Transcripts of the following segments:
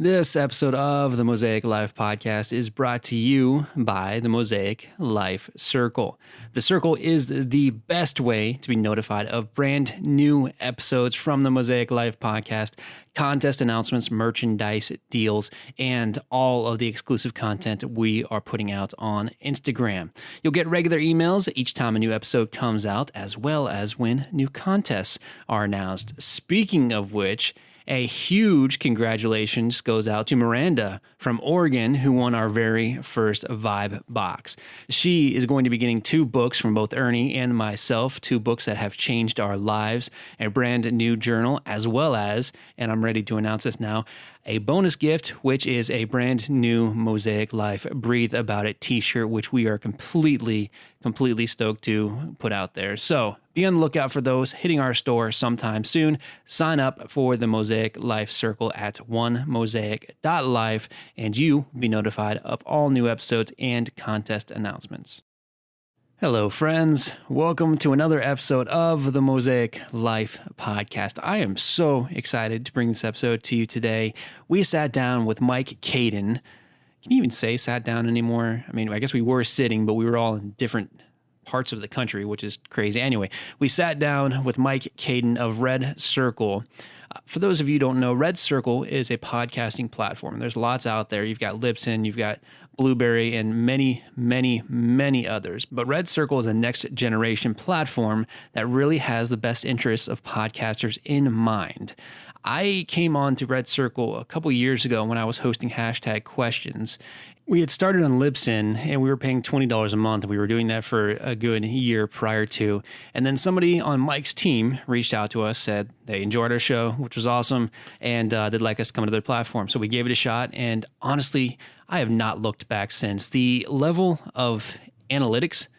This episode of the Mosaic Life Podcast is brought to you by the Mosaic Life Circle. The Circle is the best way to be notified of brand new episodes from the Mosaic Life Podcast, contest announcements, merchandise deals, and all of the exclusive content we are putting out on Instagram. You'll get regular emails each time a new episode comes out, as well as when new contests are announced. Speaking of which, a huge congratulations goes out to Miranda from Oregon, who won our very first Vibe box. She is going to be getting 2 books from both Ernie and myself, 2 books that have changed our lives, a brand new journal, as well as, and I'm ready to announce this now, a bonus gift, which is a brand new Mosaic Life Breathe About It t-shirt, which we are completely stoked to put out there. So be on the lookout for those hitting our store sometime soon. Sign up for the Mosaic Life Circle at onemosaic.life, and you will be notified of all new episodes and contest announcements. Hello, friends. Welcome to another episode of the Mosaic Life Podcast. I am so excited to bring this episode to you today. We sat down with Mike Kadin. Can you even say sat down anymore? I mean, I guess we were sitting, but we were all in different parts of the country, which is crazy. Anyway, we sat down with Mike Kadin of RedCircle. For those of you who don't know, RedCircle is a podcasting platform. There's lots out there. You've got Libsyn, you've got Blueberry, and many others. But RedCircle is a next generation platform that really has the best interests of podcasters in mind. I came on to RedCircle a couple years ago when I was hosting hashtag questions. We had started on Libsyn and we were paying $20 a month. We were doing that for a good year prior to. And then somebody on Mike's team reached out to us, said they enjoyed our show, which was awesome, and they'd like us to come to their platform. So we gave it a shot. And honestly, I have not looked back since. The level of analytics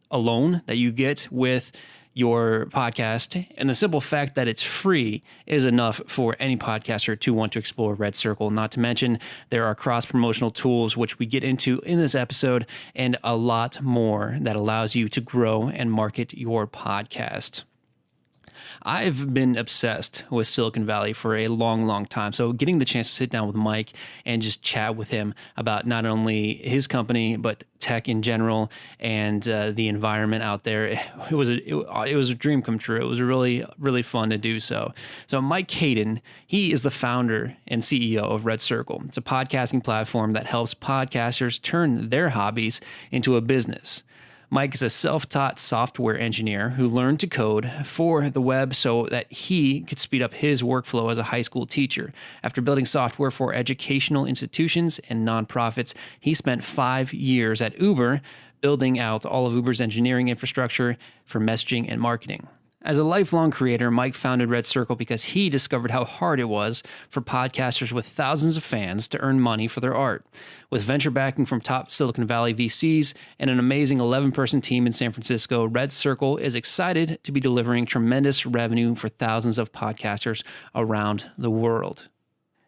alone that you get with your podcast and the simple fact that it's free is enough for any podcaster to want to explore RedCircle. Not to mention there are cross-promotional tools, which we get into in this episode, and a lot more that allows you to grow and market your podcast. I've been obsessed with Silicon Valley for a long time. So getting the chance to sit down with Mike and just chat with him about not only his company, but tech in general and the environment out there, it was a dream come true. It was really fun to do so. So Mike Kadin, he is the founder and CEO of RedCircle. It's a podcasting platform that helps podcasters turn their hobbies into a business. Mike is a self-taught software engineer who learned to code for the web so that he could speed up his workflow as a high school teacher. After building software for educational institutions and nonprofits, he spent 5 years at Uber building out all of Uber's engineering infrastructure for messaging and marketing. As a lifelong creator, Mike founded RedCircle because he discovered how hard it was for podcasters with thousands of fans to earn money for their art. With venture backing from top Silicon Valley VCs and an amazing 11-person team in San Francisco, RedCircle is excited to be delivering tremendous revenue for thousands of podcasters around the world.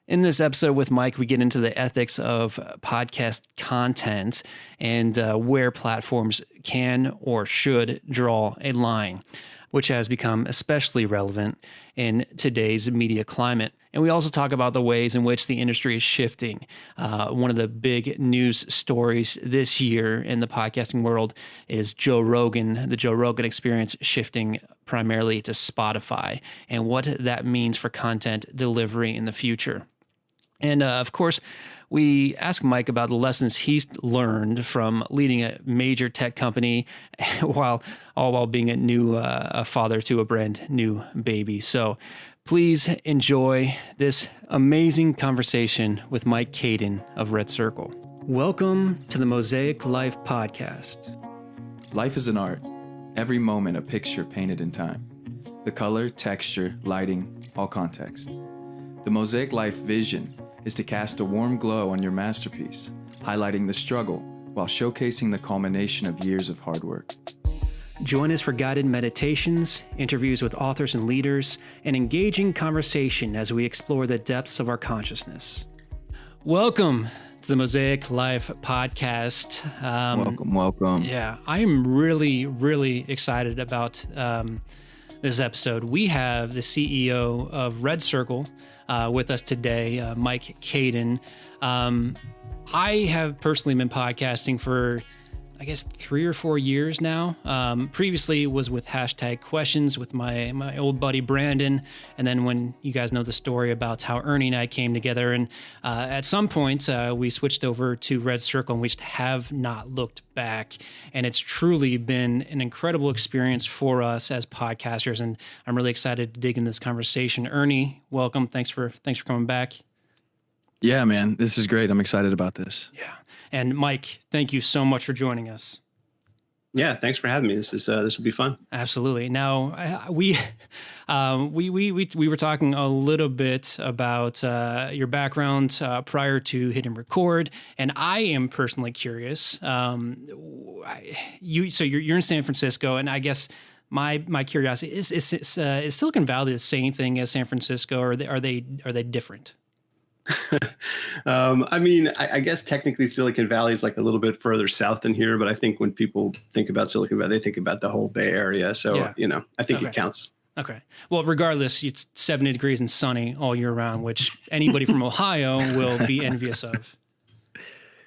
In this episode with Mike, we get into the ethics of podcast content and where platforms can or should draw a line, which has become especially relevant in today's media climate. And we also talk about the ways in which the industry is shifting. One of the big news stories this year in the podcasting world is Joe Rogan, the Joe Rogan Experience shifting primarily to Spotify, and what that means for content delivery in the future. And of course, we ask Mike about the lessons he's learned from leading a major tech company while being a father to a brand new baby. So please enjoy this amazing conversation with Mike Kadin of RedCircle. Welcome to the Mosaic Life Podcast. Life is an art. Every moment a picture painted in time. The color, texture, lighting, all context. The Mosaic Life vision is to cast a warm glow on your masterpiece, highlighting the struggle while showcasing the culmination of years of hard work. Join us for guided meditations, interviews with authors and leaders, and engaging conversation as we explore the depths of our consciousness. Welcome to the Mosaic Life Podcast. Welcome. Yeah, I am really excited about this episode. We have the CEO of RedCircle, with us today, Mike Kadin. I have personally been podcasting for, I guess, 3 or 4 years now. Previously was with Hashtag Questions with my old buddy Brandon. And then when you guys know the story about how Ernie and I came together, and at some point we switched over to RedCircle, and we just have not looked back. And it's truly been an incredible experience for us as podcasters. And I'm really excited to dig in this conversation. Ernie, welcome. Thanks for coming back. Yeah, man, this is great. I'm excited about this. Yeah. And Mike, thank you so much for joining us. Yeah, thanks for having me. This will be fun. Absolutely. Now, we were talking a little bit about your background prior to hitting record, and I am personally curious. You're in San Francisco, and I guess my curiosity is Silicon Valley the same thing as San Francisco, or are they different? I guess technically Silicon Valley is like a little bit further south than here, but I think when people think about Silicon Valley, they think about the whole Bay Area. So, yeah. I think it counts. Okay. Well, regardless, it's 70 degrees and sunny all year round, which anybody from Ohio will be envious of.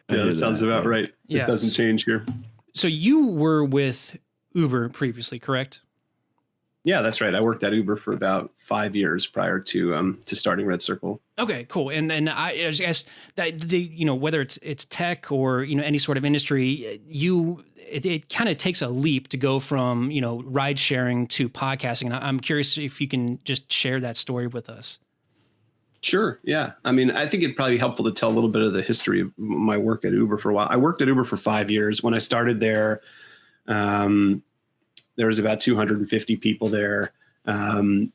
Yeah, that sounds about right. It doesn't change here. So you were with Uber previously, correct? Yeah, that's right. I worked at Uber for about 5 years prior to starting RedCircle. Okay, cool. And then I guess that whether it's tech or any sort of industry, it kind of takes a leap to go from ride sharing to podcasting. And I'm curious if you can just share that story with us. Sure. Yeah. I mean, I think it'd probably be helpful to tell a little bit of the history of my work at Uber for a while. I worked at Uber for 5 years. When I started there, there was about 250 people there, and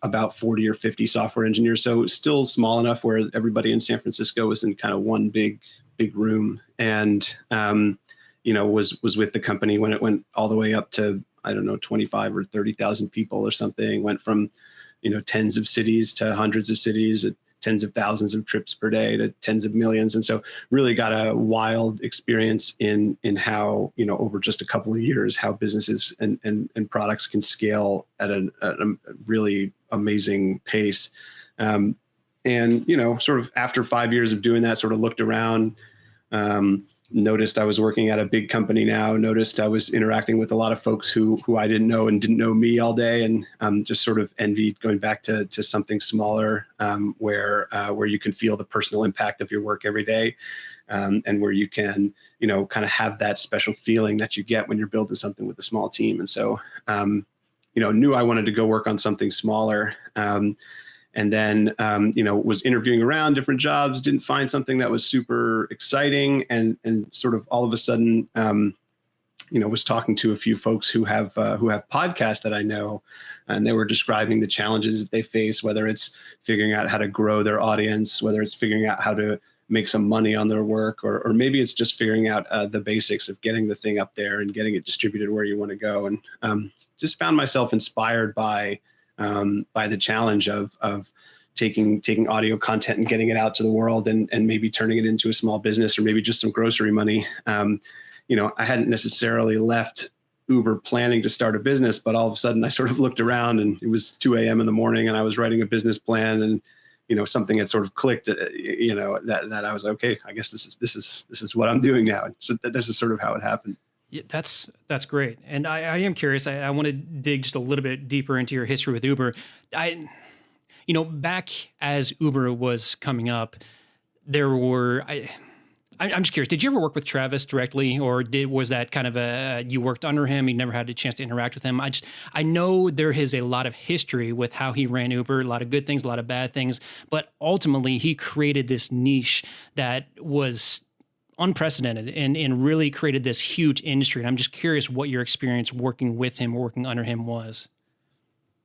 about 40 or 50 software engineers. So it was still small enough where everybody in San Francisco was in kind of one big room, and was with the company when it went all the way up to, I don't know, 25 or 30,000 people or something. Went from tens of cities to hundreds of cities, tens of thousands of trips per day to tens of millions. And so really got a wild experience in how, over just a couple of years, how businesses and products can scale at a really amazing pace. And, sort of after 5 years of doing that, sort of looked around, noticed I was working at a big company now, noticed I was interacting with a lot of folks who I didn't know and didn't know me all day, and just sort of envied going back to something smaller, where you can feel the personal impact of your work every day, and where you can kind of have that special feeling that you get when you're building something with a small team. And so knew I wanted to go work on something smaller. And then, was interviewing around different jobs, didn't find something that was super exciting, and sort of all of a sudden, was talking to a few folks who have podcasts that I know, and they were describing the challenges that they face, whether it's figuring out how to grow their audience, whether it's figuring out how to make some money on their work, or maybe it's just figuring out the basics of getting the thing up there and getting it distributed where you want to go. And just found myself inspired by the challenge of taking audio content and getting it out to the world, and maybe turning it into a small business, or maybe just some grocery money. I hadn't necessarily left Uber planning to start a business, but all of a sudden I sort of looked around, and it was 2 a.m. in the morning, and I was writing a business plan, and something had sort of clicked, that I was okay. I guess this is what I'm doing now. So this is sort of how it happened. Yeah, that's great. And I am curious. I want to dig just a little bit deeper into your history with Uber. Back as Uber was coming up, there were, I'm just curious, did you ever work with Travis directly, or was that kind of you worked under him, you never had a chance to interact with him? I know there is a lot of history with how he ran Uber, a lot of good things, a lot of bad things, but ultimately he created this niche that was unprecedented and really created this huge industry. And I'm just curious what your experience working with him, working under him was.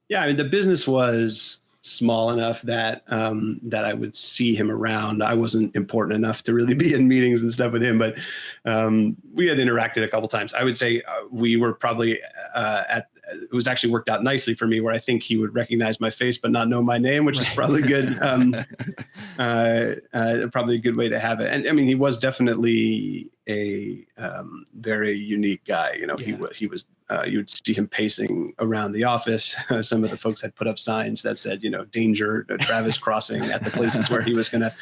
Yeah, I mean, the business was small enough that that I would see him around. I wasn't important enough to really be in meetings and stuff with him, but we had interacted a couple times. I would say we were probably at it was actually worked out nicely for me, where I think he would recognize my face but not know my name, which is probably good. Probably a good way to have it. And I mean, he was definitely a very unique guy. You know, he was. You would see him pacing around the office. Some of the folks had put up signs that said, you know, danger, Travis crossing at the places where he was going to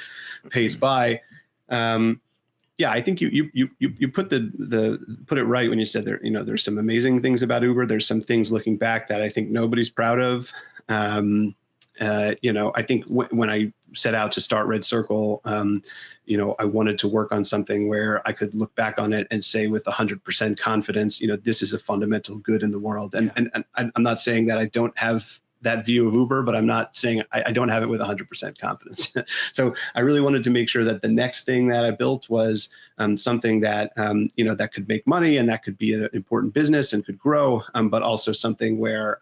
pace by. Yeah, I think you put put it right when you said there, you know, there's some amazing things about Uber. There's some things looking back that I think nobody's proud of. You know, I think when I set out to start RedCircle, you know, I wanted to work on something where I could look back on it and say with 100% confidence, you know, this is a fundamental good in the world. And I'm not saying that I don't have that view of Uber, but I'm not saying I don't have it with 100% confidence. So I really wanted to make sure that the next thing that I built was something that, you know, that could make money and that could be an important business and could grow, but also something where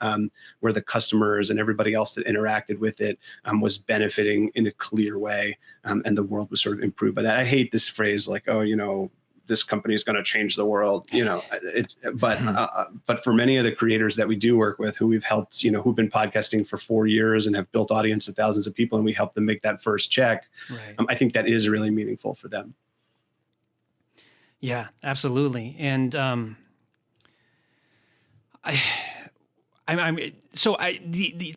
the customers and everybody else that interacted with it was benefiting in a clear way, and the world was sort of improved by that. I hate this phrase like, oh, you know, this company is going to change the world, you know, but for many of the creators that we do work with, who we've helped, you know, who've been podcasting for 4 years and have built audience of thousands of people, and we help them make that first check. Right. I think that is really meaningful for them. Yeah, absolutely. And the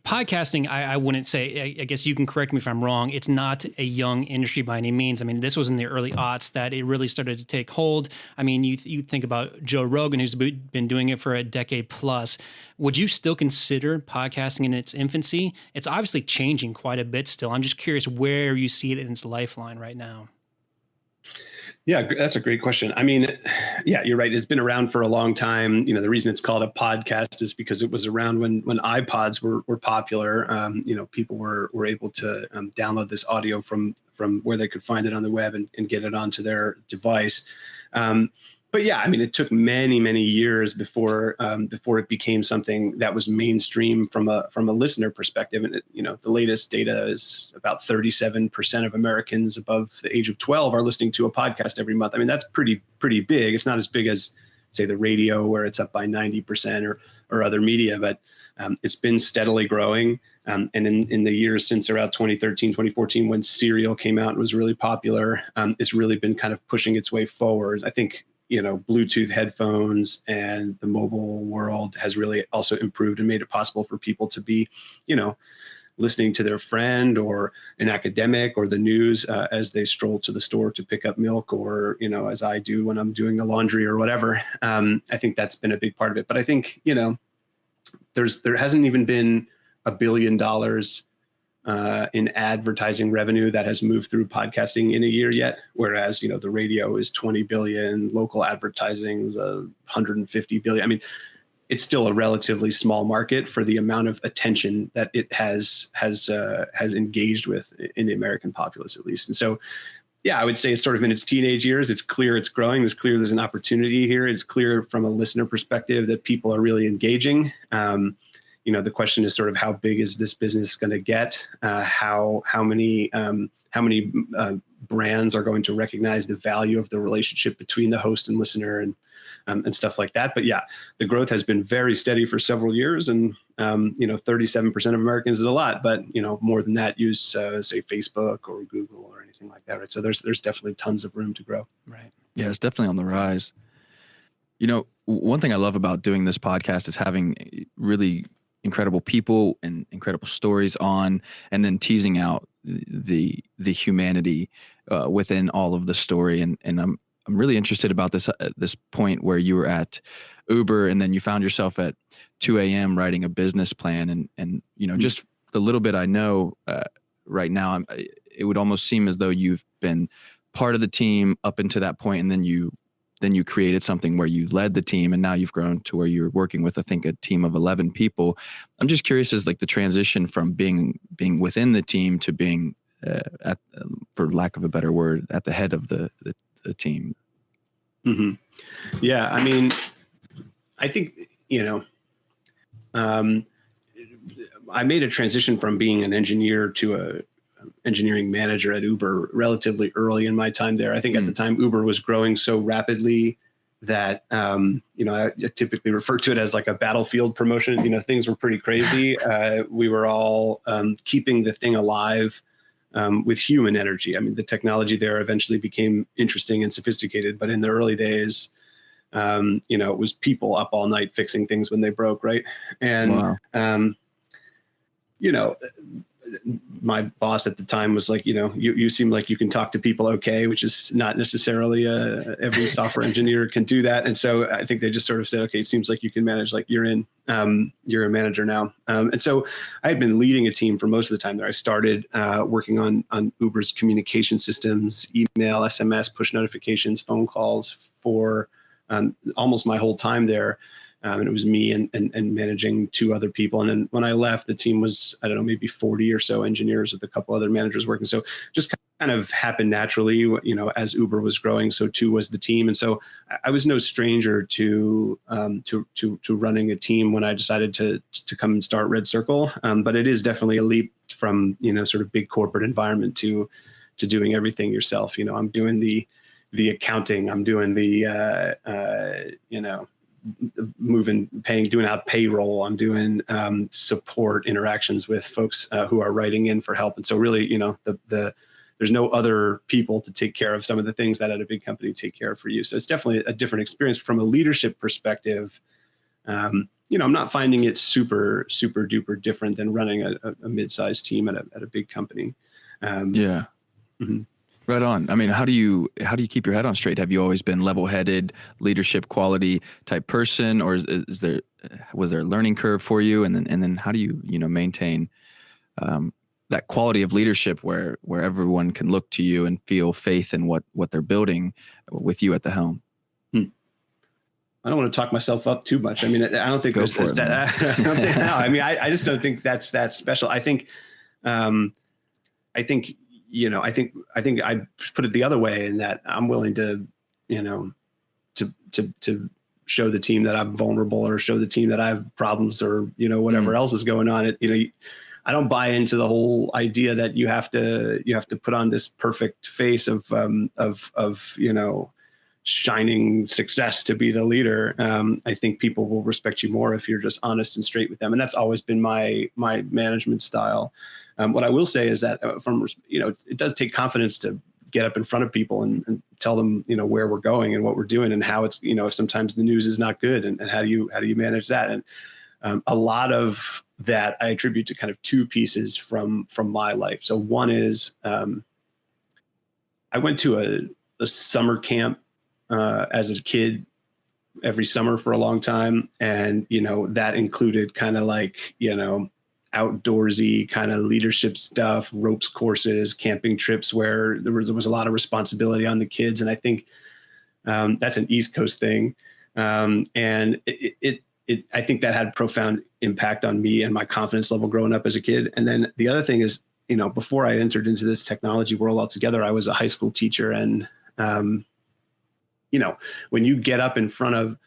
podcasting, I wouldn't say, I guess you can correct me if I'm wrong, it's not a young industry by any means. I mean, this was in the early aughts that it really started to take hold. I mean, you think about Joe Rogan, who's been doing it for a decade plus. Would you still consider podcasting in its infancy? It's obviously changing quite a bit still. I'm just curious where you see it in its lifeline right now. Yeah, that's a great question. I mean, yeah, you're right. It's been around for a long time. You know, the reason it's called a podcast is because it was around when iPods were popular. You know, people were able to download this audio from where they could find it on the web and get it onto their device. But yeah, I mean, it took many years before it became something that was mainstream from a listener perspective. And you know, the latest data is about 37% of Americans above the age of 12 are listening to a podcast every month. I mean, that's pretty big. It's not as big as, say, the radio, where it's up by 90% or other media, but it's been steadily growing. And in the years since around 2013, 2014, when Serial came out and was really popular, it's really been kind of pushing its way forward. I think, you know, Bluetooth headphones and the mobile world has really also improved and made it possible for people to be, you know, listening to their friend or an academic or the news as they stroll to the store to pick up milk, or, you know, as I do when I'm doing the laundry or whatever. I think that's been a big part of it. But I think, you know, there hasn't even been $1 billion in advertising revenue that has moved through podcasting in a year yet. Whereas, you know, the radio is 20 billion, local advertising is 150 billion. I mean, it's still a relatively small market for the amount of attention that it has engaged with in the American populace, at least. And so, yeah, I would say it's sort of in its teenage years. It's clear it's growing. There's an opportunity here. It's clear from a listener perspective that people are really engaging. You know, the question is sort of how big is this business going to get? How many brands are going to recognize the value of the relationship between the host and listener, and stuff like that. But yeah, the growth has been very steady for several years, and you know, 37% of Americans is a lot, but you know, more than that use say Facebook or Google or anything like that, right? So there's definitely tons of room to grow. Right. Yeah, it's definitely on the rise. You know, one thing I love about doing this podcast is having really incredible people and incredible stories on, and then teasing out the humanity within all of the story. And I'm really interested about this point where you were at Uber and then you found yourself at 2 a.m. writing a business plan, and you know, just the little bit I know right now, it would almost seem as though you've been part of the team up until that point, and then you created something where you led the team, and now you've grown to where you're working with, I think, a team of 11 people. I'm just curious, as like the transition from being within the team to being, for lack of a better word, at the head of the team. Mm-hmm. Yeah, I mean, I think, you know, I made a transition from being an engineer to a engineering manager at Uber relatively early in my time there. I think at the time Uber was growing so rapidly that, I typically refer to it as like a battlefield promotion. Things were pretty crazy. We were all keeping the thing alive with human energy. I mean, the technology there eventually became interesting and sophisticated, but in the early days, it was people up all night fixing things when they broke, right? And, Wow. My boss at the time was like, you seem like you can talk to people okay, which is not necessarily every software engineer can do that. And so I think they just sort of said, okay, it seems like you can manage, like you're a manager now. And so I had been leading a team for most of the time there. I started working on Uber's communication systems, email, SMS, push notifications, phone calls for almost my whole time there. And it was me and managing 2 other people. And then when I left, the team was, I don't know, maybe 40 or so engineers with a couple other managers working. So just kind of happened naturally, as Uber was growing, so too was the team. And so I was no stranger to running a team when I decided to come and start RedCircle. But it is definitely a leap from, sort of big corporate environment to doing everything yourself. I'm doing the accounting, I'm doing the, doing out payroll. I'm doing support interactions with folks who are writing in for help. And so really, there's no other people to take care of some of the things that at a big company take care of for you. So it's definitely a different experience from a leadership perspective. I'm not finding it super, super duper different than running a mid-sized team at a big company. Yeah. Mm-hmm. Right on. I mean, how do you keep your head on straight? Have you always been level-headed, leadership quality type person, or was there a learning curve for you? And then how do you maintain that quality of leadership where everyone can look to you and feel faith in what they're building with you at the helm? I don't want to talk myself up too much. I mean, I don't think there's that. I mean, I just don't think that's that special. I think I think I put it the other way in that I'm willing to, to show the team that I'm vulnerable or show the team that I have problems or, whatever else is going on. I don't buy into the whole idea that you have to put on this perfect face of shining success to be the leader. I think people will respect you more if you're just honest and straight with them. And that's always been my management style. What I will say is that it does take confidence to get up in front of people and tell them, where we're going and what we're doing and how it's, if sometimes the news is not good and how do you manage that? And a lot of that I attribute to kind of 2 pieces from my life. So one is I went to a summer camp as a kid every summer for a long time. And, that included kind of like, outdoorsy kind of leadership stuff, ropes courses, camping trips where there was a lot of responsibility on the kids. And I think that's an East Coast thing. And I think that had profound impact on me and my confidence level growing up as a kid. And then the other thing is, before I entered into this technology world altogether, I was a high school teacher. And, when you get up in front of,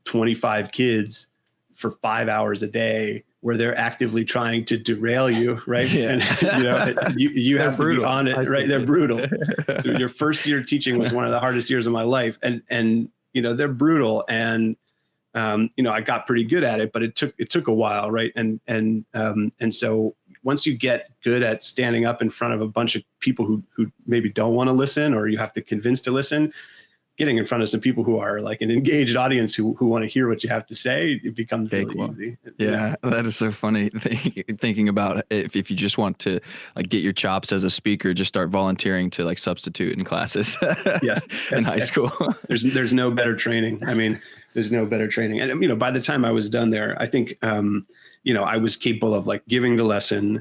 25 kids for 5 hours a day, where they're actively trying to derail you, right? Yeah. And you have to be on it, right? They're brutal. So your first year teaching was one of the hardest years of my life, and they're brutal, and I got pretty good at it, but it took a while, right? And so once you get good at standing up in front of a bunch of people who maybe don't want to listen, or you have to convince to listen, getting in front of some people who are like an engaged audience who want to hear what you have to say, it becomes really easy. Yeah, that is so funny. Thinking about if you just want to like get your chops as a speaker, just start volunteering to like substitute in classes. Yes, in high school. There's no better training. I mean, there's no better training. And by the time I was done there, I think I was capable of like giving the lesson,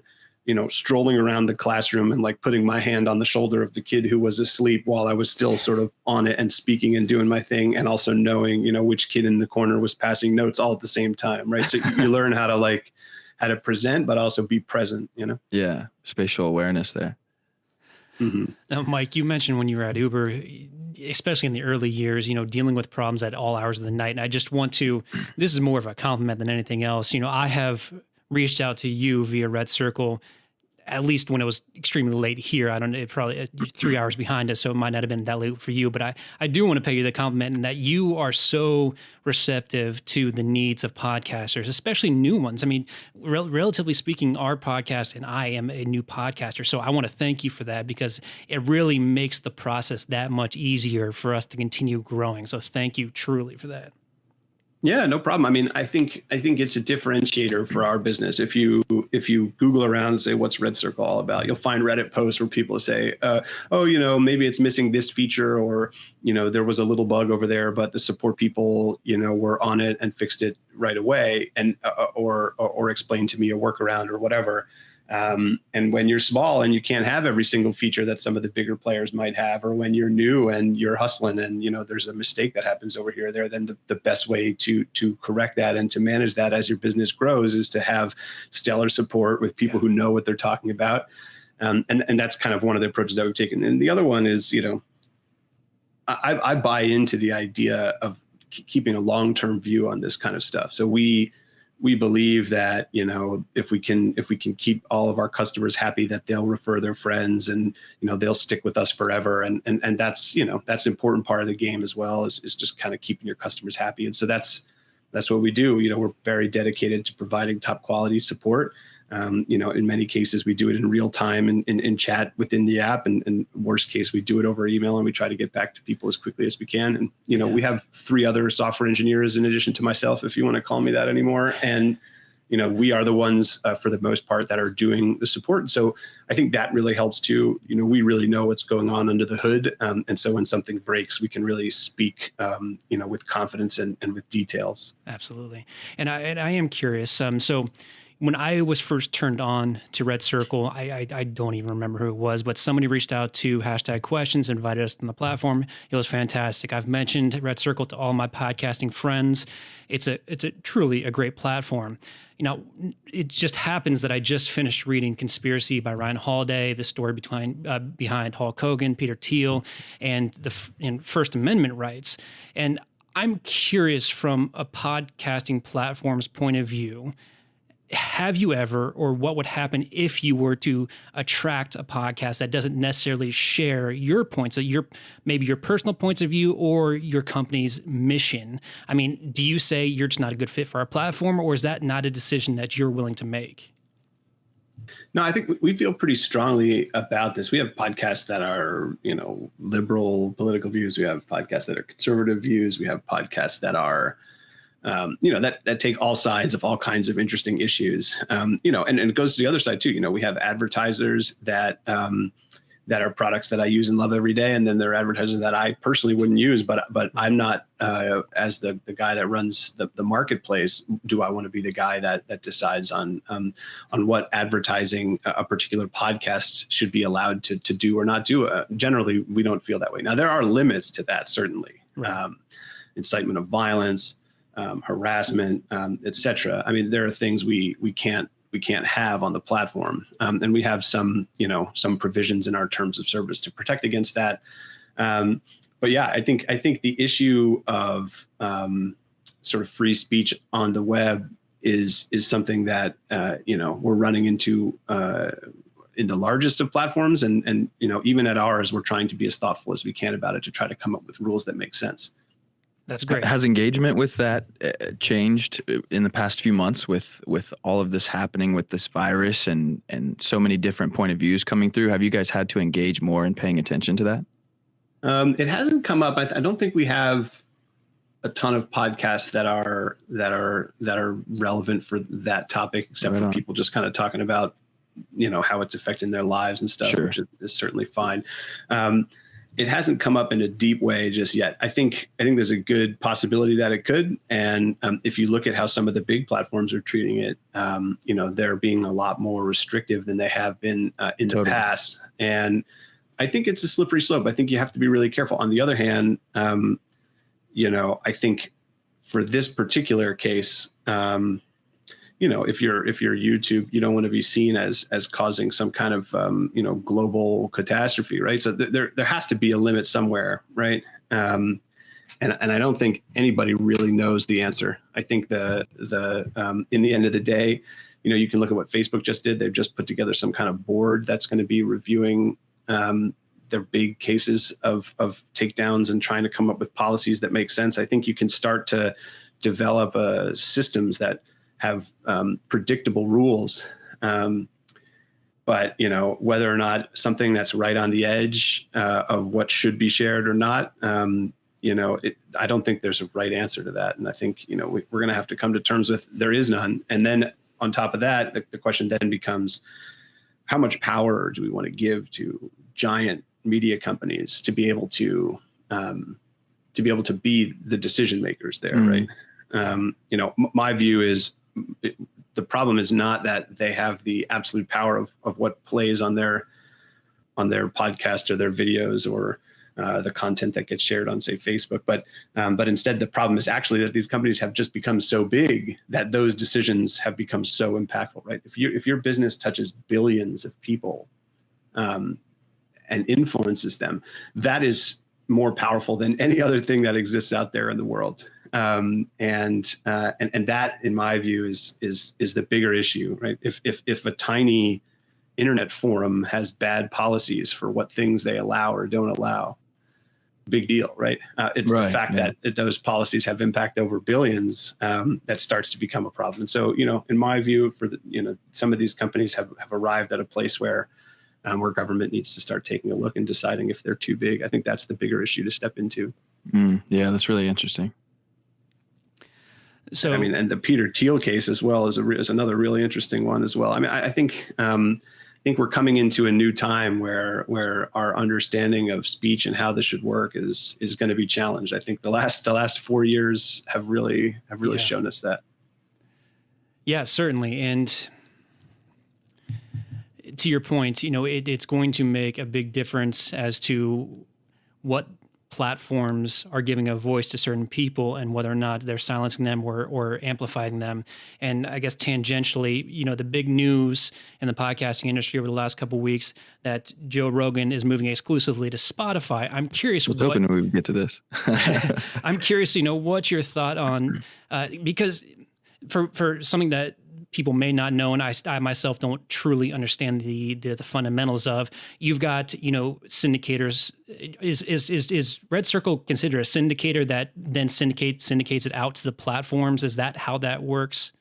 strolling around the classroom and like putting my hand on the shoulder of the kid who was asleep while I was still sort of on it and speaking and doing my thing. And also knowing, which kid in the corner was passing notes all at the same time. Right. So you learn how to present, but also be present, Yeah. Spatial awareness there. Mm-hmm. Now, Mike, you mentioned when you were at Uber, especially in the early years, dealing with problems at all hours of the night. And I just want to, this is more of a compliment than anything else. I have reached out to you via RedCircle at least when it was extremely late here. I don't know, it probably 3 hours behind us, so it might not have been that late for you. But I do want to pay you the compliment in that you are so receptive to the needs of podcasters, especially new ones. I mean, relatively speaking, our podcast, and I am a new podcaster, so I want to thank you for that, because it really makes the process that much easier for us to continue growing. So thank you truly for that. Yeah, no problem. I mean, I think it's a differentiator for our business. If you Google around and say, what's RedCircle all about, you'll find Reddit posts where people say, oh, maybe it's missing this feature, or, there was a little bug over there, but the support people, were on it and fixed it right away, and or explained to me a workaround or whatever. And when you're small and you can't have every single feature that some of the bigger players might have, or when you're new and you're hustling and, there's a mistake that happens over here or there, then the best way to correct that and to manage that as your business grows is to have stellar support with people who know what they're talking about. And that's kind of one of the approaches that we've taken. And the other one is, I buy into the idea of keeping a long-term view on this kind of stuff. So we believe that, if we can keep all of our customers happy, that they'll refer their friends and, they'll stick with us forever. And that's, that's an important part of the game as well, is just kind of keeping your customers happy. And so that's what we do. We're very dedicated to providing top quality support. In many cases, we do it in real time and in chat within the app. And worst case, we do it over email, and we try to get back to people as quickly as we can. And, we have 3 other software engineers in addition to myself, if you want to call me that anymore. And, we are the ones for the most part that are doing the support. So I think that really helps too. We really know what's going on under the hood. And so when something breaks, we can really speak, with confidence and with details. Absolutely. And I am curious. So when I was first turned on to RedCircle, I don't even remember who it was, but somebody reached out to #questions, invited us on the platform. It was fantastic. I've mentioned RedCircle to all my podcasting friends. It's a truly a great platform. It just happens that I just finished reading Conspiracy by Ryan Holiday, the story behind Hulk Hogan, Peter Thiel, and the First Amendment rights. And I'm curious, from a podcasting platform's point of view, have you ever, or what would happen if you were to attract a podcast that doesn't necessarily share your points, maybe your personal points of view or your company's mission? I mean, do you say you're just not a good fit for our platform, or is that not a decision that you're willing to make? No, I think we feel pretty strongly about this. We have podcasts that are, liberal political views. We have podcasts that are conservative views. We have podcasts that are that take all sides of all kinds of interesting issues, and it goes to the other side too. We have advertisers that are products that I use and love every day, and then there are advertisers that I personally wouldn't use, but I'm not, as the guy that runs the marketplace, do I want to be the guy that decides on what advertising a particular podcast should be allowed to do or not do? Generally, we don't feel that way. Now, there are limits to that, certainly. Right. Incitement of violence, harassment, et cetera. I mean, there are things we can't have on the platform. And we have some provisions in our terms of service to protect against that. But yeah, I think the issue of sort of free speech on the web is something that, we're running into in the largest of platforms. And even at ours, we're trying to be as thoughtful as we can about it to try to come up with rules that make sense. That's great. Has engagement with that changed in the past few months with all of this happening with this virus and so many different point of views coming through? Have you guys had to engage more in paying attention to that? It hasn't come up. I don't think we have a ton of podcasts that are relevant for that topic, except for people just kind of talking about, how it's affecting their lives and stuff, which is certainly fine. It hasn't come up in a deep way just yet. I think there's a good possibility that it could. And if you look at how some of the big platforms are treating it, they're being a lot more restrictive than they have been in the past. And I think it's a slippery slope. I think you have to be really careful. On the other hand, I think for this particular case, if you're YouTube, you don't want to be seen as causing some kind of global catastrophe, right? So there has to be a limit somewhere, right? And I don't think anybody really knows the answer. I think in the end of the day, You can look at what Facebook just did. They've just put together some kind of board that's going to be reviewing their big cases of takedowns and trying to come up with policies that make sense. I think you can start to develop systems that have predictable rules. But whether or not something that's right on the edge of what should be shared or not, I don't think there's a right answer to that. And I think we're going to have to come to terms with there is none. And then on top of that, the question then becomes, how much power do we want to give to giant media companies to be able to be the decision makers there, right? My view is the problem is not that they have the absolute power of what plays on their podcast or their videos or the content that gets shared on, say, Facebook, but instead the problem is actually that these companies have just become so big that those decisions have become so impactful, right? If your business touches billions of people and influences them, that is more powerful than any other thing that exists out there in the world. And that, in my view, is the bigger issue, right? If a tiny internet forum has bad policies for what things they allow or don't allow, big deal, right? It's the fact that those policies have impact over billions that starts to become a problem. And so, in my view, some of these companies have arrived at a place where government needs to start taking a look and deciding if they're too big. I think that's the bigger issue to step into. Yeah, that's really interesting. So, and the Peter Thiel case as well is another really interesting one as well. I think we're coming into a new time where our understanding of speech and how this should work is going to be challenged. I think the last 4 years have really shown us that. Yeah, certainly. And to your point, it's going to make a big difference as to what platforms are giving a voice to certain people and whether or not they're silencing them or amplifying them. And I guess tangentially, the big news in the podcasting industry over the last couple of weeks that Joe Rogan is moving exclusively to Spotify. I'm curious. I was hoping we would get to this. I'm curious, what's your thought on, because for something that people may not know, and I myself don't truly understand the fundamentals of. You've got syndicators. Is RedCircle considered a syndicator that then syndicates it out to the platforms? Is that how that works?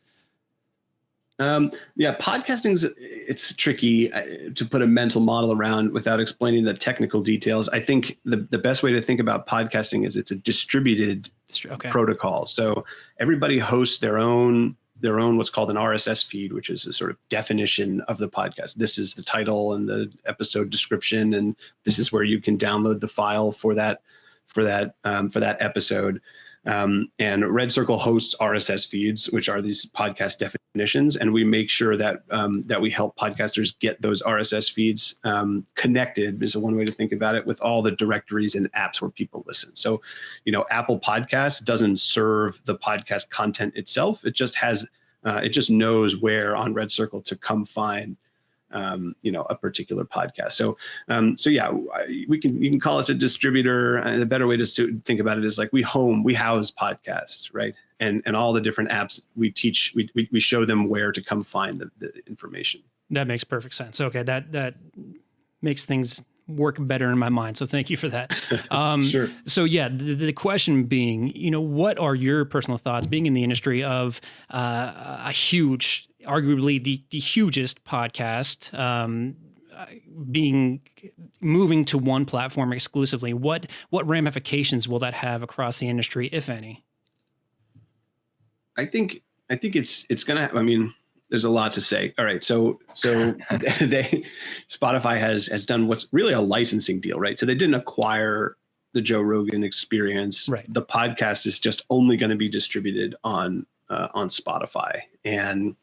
Podcasting it's tricky to put a mental model around without explaining the technical details. I think the best way to think about podcasting is it's a distributed protocol. So everybody hosts their own what's called an RSS feed, which is a sort of definition of the podcast. This is the title and the episode description, and this is where you can download the file for that episode. And RedCircle hosts RSS feeds, which are these podcast definitions, and we make sure that we help podcasters get those RSS feeds connected, is one way to think about it, with all the directories and apps where people listen. So, Apple Podcasts doesn't serve the podcast content itself. It just knows where on RedCircle to come find a particular podcast. So you can call us a distributor. And the better way to think about it is like we house podcasts, right? And all the different apps we show them where to come find the information. That makes perfect sense. Okay. That makes things work better in my mind. So thank you for that. Sure. So the question being, what are your personal thoughts being in the industry of a huge, arguably the hugest podcast moving to one platform exclusively? What ramifications will that have across the industry, if any? I think it's going to, there's a lot to say. All right. So Spotify has done what's really a licensing deal, right? So they didn't acquire the Joe Rogan experience. Right. The podcast is just only going to be distributed on Spotify. And,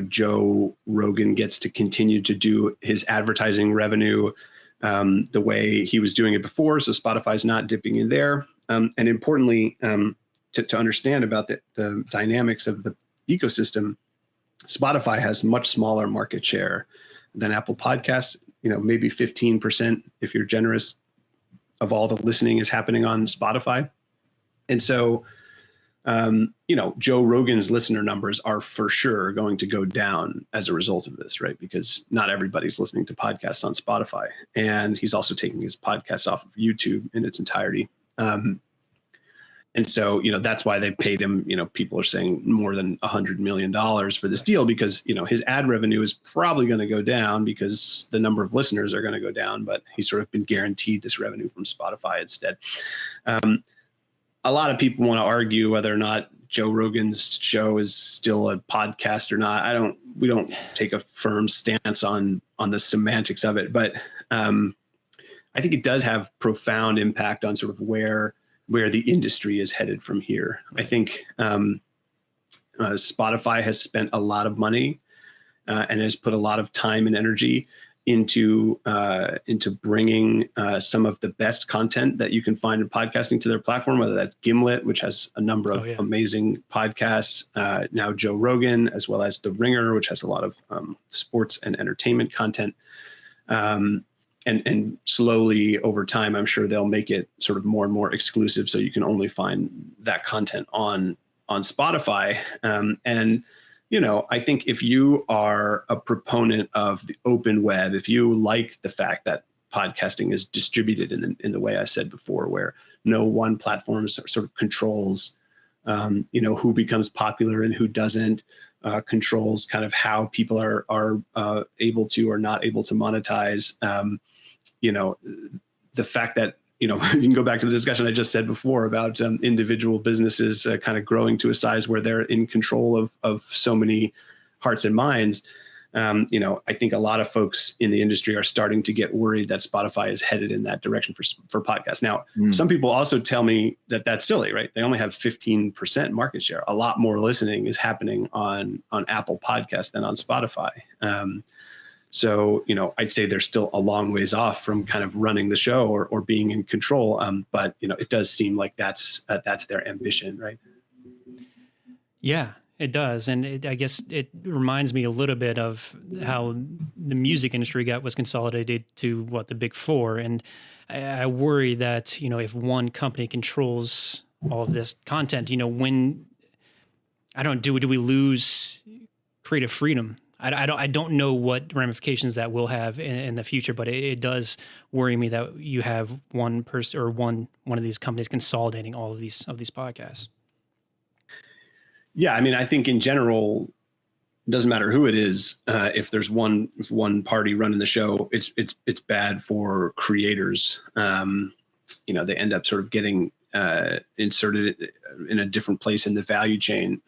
Joe Rogan gets to continue to do his advertising revenue the way he was doing it before. So Spotify's not dipping in there. And importantly, to understand about the dynamics of the ecosystem, Spotify has much smaller market share than Apple Podcasts, maybe 15%, if you're generous, of all the listening is happening on Spotify. And so Joe Rogan's listener numbers are for sure going to go down as a result of this, right? Because not everybody's listening to podcasts on Spotify, and he's also taking his podcasts off of YouTube in its entirety. And so, that's why they paid him, people are saying more than $100 million for this deal, because, his ad revenue is probably going to go down because the number of listeners are going to go down, but he's sort of been guaranteed this revenue from Spotify instead. A lot of people want to argue whether or not Joe Rogan's show is still a podcast or not. We don't take a firm stance on the semantics of it, but I think it does have profound impact on sort of where the industry is headed from here. I think Spotify has spent a lot of money and has put a lot of time and energy into bringing some of the best content that you can find in podcasting to their platform, whether that's Gimlet, which has a number of amazing podcasts, now Joe Rogan, as well as The Ringer, which has a lot of sports and entertainment content. And slowly over time, I'm sure they'll make it sort of more and more exclusive, so you can only find that content on Spotify. I think if you are a proponent of the open web, if you like the fact that podcasting is distributed in the way I said before, where no one platform sort of controls, who becomes popular and who doesn't, controls kind of how people are able to or not able to monetize. The fact that, you can go back to the discussion I just said before about individual businesses kind of growing to a size where they're in control of so many hearts and minds. I think a lot of folks in the industry are starting to get worried that Spotify is headed in that direction for podcasts. Now, some people also tell me that that's silly, right? They only have 15% market share. A lot more listening is happening on Apple Podcasts than on Spotify. So, I'd say they're still a long ways off from kind of running the show or being in control. But, it does seem like that's their ambition, right? Yeah, it does. And I guess it reminds me a little bit of how the music industry was consolidated to the big four. And I worry that, if one company controls all of this content, do we lose creative freedom? I don't know what ramifications that will have in the future, but it does worry me that you have one person or one of these companies consolidating all of these podcasts. Yeah, I mean, I think in general, it doesn't matter who it is. If there's one party running the show, it's bad for creators. They end up sort of getting inserted in a different place in the value chain.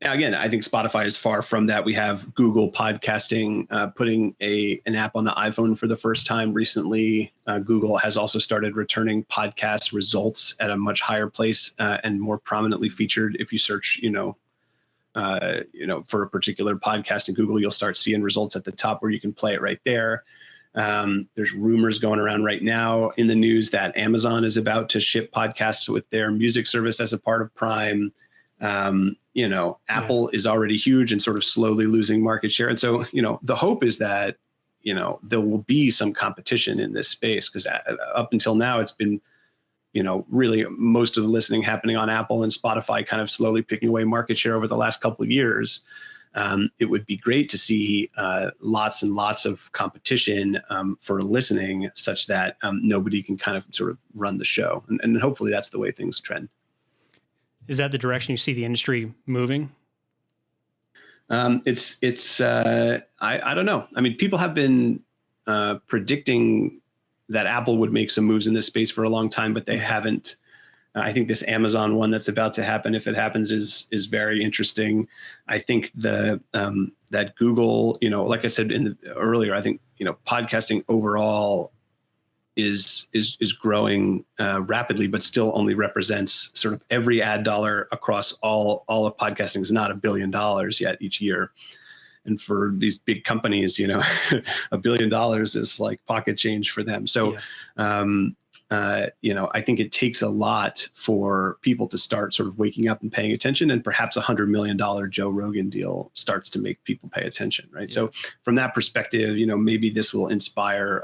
Again, I think Spotify is far from that. We have Google podcasting putting an app on the iPhone for the first time recently. Google has also started returning podcast results at a much higher place and more prominently featured. If you search, for a particular podcast in Google, you'll start seeing results at the top where you can play it right there. There's rumors going around right now in the news that Amazon is about to ship podcasts with their music service as a part of Prime. Apple is already huge and sort of slowly losing market share. And so, the hope is that, there will be some competition in this space, because up until now, it's been, really most of the listening happening on Apple and Spotify kind of slowly picking away market share over the last couple of years. It would be great to see lots and lots of competition for listening, such that nobody can kind of sort of run the show. And hopefully that's the way things trend. Is that the direction you see the industry moving? I don't know. I mean, people have been predicting that Apple would make some moves in this space for a long time, but they haven't. I think this Amazon one that's about to happen, if it happens, is very interesting. I think that Google, like I said earlier, I think podcasting overall is growing rapidly, but still only represents sort of every ad dollar across all of podcasting is not $1 billion yet each year. And for these big companies, $1 billion is like pocket change for them. So, I think it takes a lot for people to start sort of waking up and paying attention, and perhaps $100 million Joe Rogan deal starts to make people pay attention. Right. Yeah. So from that perspective, maybe this will inspire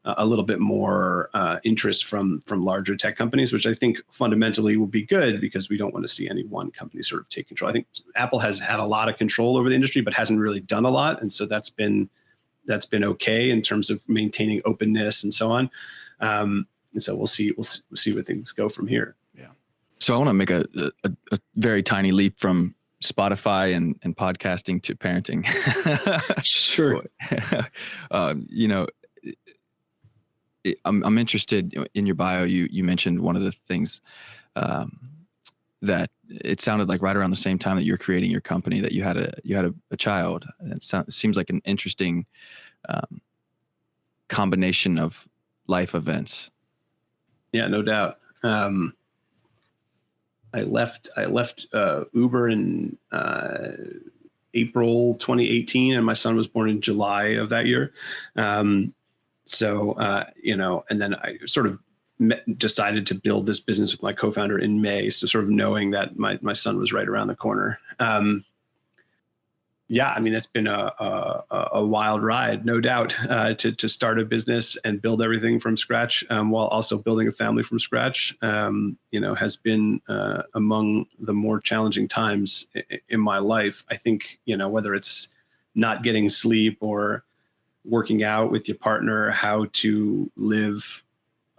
a little bit more interest from larger tech companies, which I think fundamentally will be good because we don't want to see any one company sort of take control. I think Apple has had a lot of control over the industry, but hasn't really done a lot, and so that's been okay in terms of maintaining openness and so on. And so we'll see where things go from here. Yeah. So I want to make a very tiny leap from Spotify and podcasting to parenting. Sure. I'm interested in your bio. You mentioned one of the things that it sounded like right around the same time that you were creating your company that you had a child. And it seems like an interesting combination of life events. Yeah, no doubt. I left Uber in April 2018, and my son was born in July of that year. So and then I sort of decided to build this business with my co-founder in May. So sort of knowing that my son was right around the corner. Yeah, I mean, it's been a wild ride, no doubt, to start a business and build everything from scratch, while also building a family from scratch. Has been among the more challenging times in my life. I think, whether it's not getting sleep or working out with your partner, how to live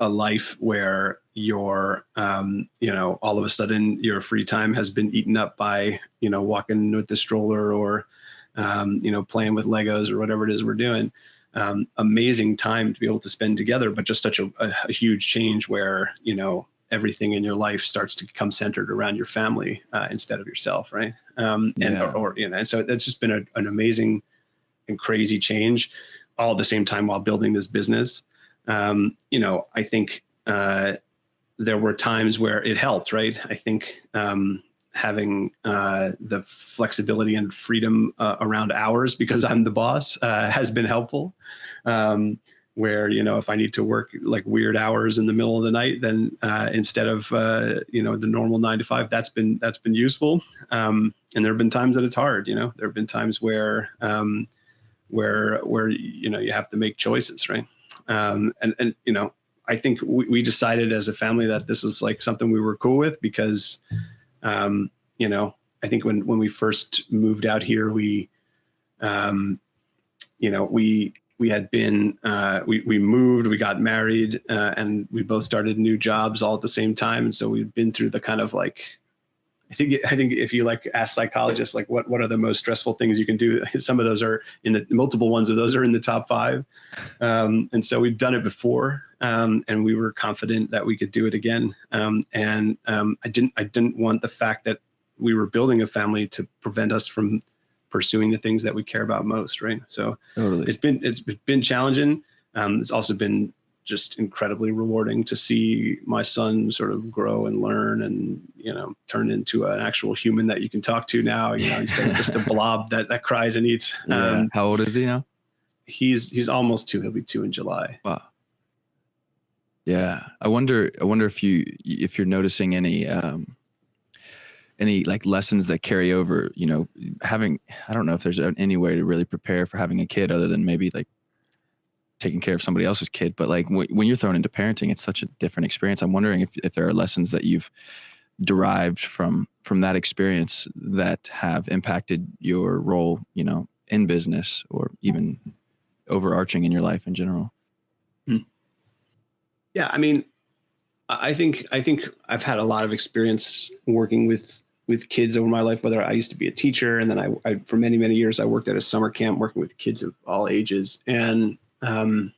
a life where your, all of a sudden your free time has been eaten up by, walking with the stroller or, playing with Legos or whatever it is we're doing. Amazing time to be able to spend together, but just such a huge change where, everything in your life starts to become centered around your family instead of yourself. Right. And so that's just been an amazing and crazy change all at the same time while building this business. I think there were times where it helped, right? I think having the flexibility and freedom around hours because I'm the boss has been helpful. Where, if I need to work like weird hours in the middle of the night, then instead of, the normal 9 to 5, that's been useful. And there have been times that it's hard, there have been times where you have to make choices, right? I think we decided as a family that this was like something we were cool with because, I think when we first moved out here, we had been, we moved, we got married, and we both started new jobs all at the same time. And so we've been through the kind of like, I think if you like ask psychologists, like what are the most stressful things you can do? Some of those are multiple ones of those are in the top 5. And so we've done it before, and we were confident that we could do it again. I didn't want the fact that we were building a family to prevent us from pursuing the things that we care about most. Right. So totally. It's been challenging. It's also been just incredibly rewarding to see my son sort of grow and learn and, turn into an actual human that you can talk to now, instead of just a blob that cries and eats. Yeah. How old is he now? He's almost 2. He'll be 2 in July. Wow. Yeah. I wonder if you're noticing any like lessons that carry over, I don't know if there's any way to really prepare for having a kid other than maybe like taking care of somebody else's kid. But like when you're thrown into parenting, it's such a different experience. I'm wondering if there are lessons that you've derived from that experience that have impacted your role, in business or even overarching in your life in general. Yeah. I mean, I think I've had a lot of experience working with kids over my life, whether I used to be a teacher. And then I for many, many years, I worked at a summer camp working with kids of all ages. And, I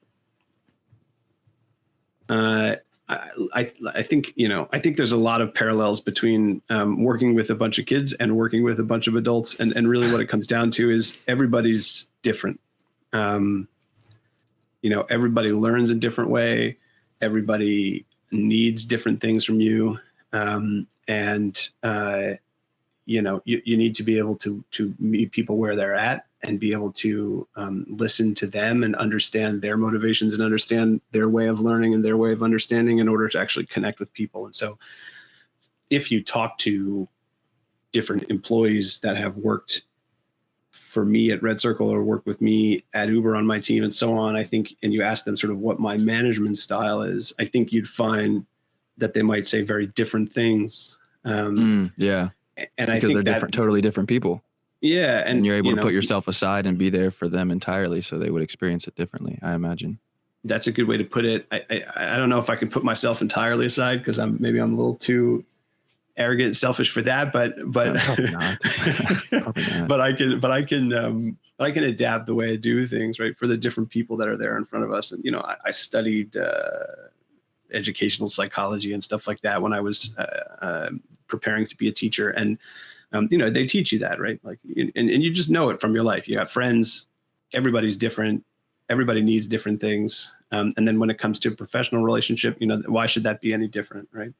think there's a lot of parallels between working with a bunch of kids and working with a bunch of adults. And really what it comes down to is everybody's different. Everybody learns a different way. Everybody needs different things from you. You need to be able to meet people where they're at and be able to listen to them and understand their motivations and understand their way of learning and their way of understanding in order to actually connect with people. And so if you talk to different employees that have worked for me at RedCircle or work with me at Uber on my team and so on, I think, and you ask them sort of what my management style is, I think you'd find that they might say very different things. Yeah. And because I think they're different, totally different people. Yeah. And you're able to put yourself aside and be there for them entirely. So they would experience it differently, I imagine. That's a good way to put it. I don't know if I can put myself entirely aside because maybe I'm a little too arrogant and selfish for that, but Probably not. Probably not. but I can adapt the way I do things, right, for the different people that are there in front of us. And I studied educational psychology and stuff like that when I was preparing to be a teacher, and they teach you that, right? Like, and you just know it from your life. You have friends, everybody's different, everybody needs different things. And then when it comes to a professional relationship, why should that be any different, right?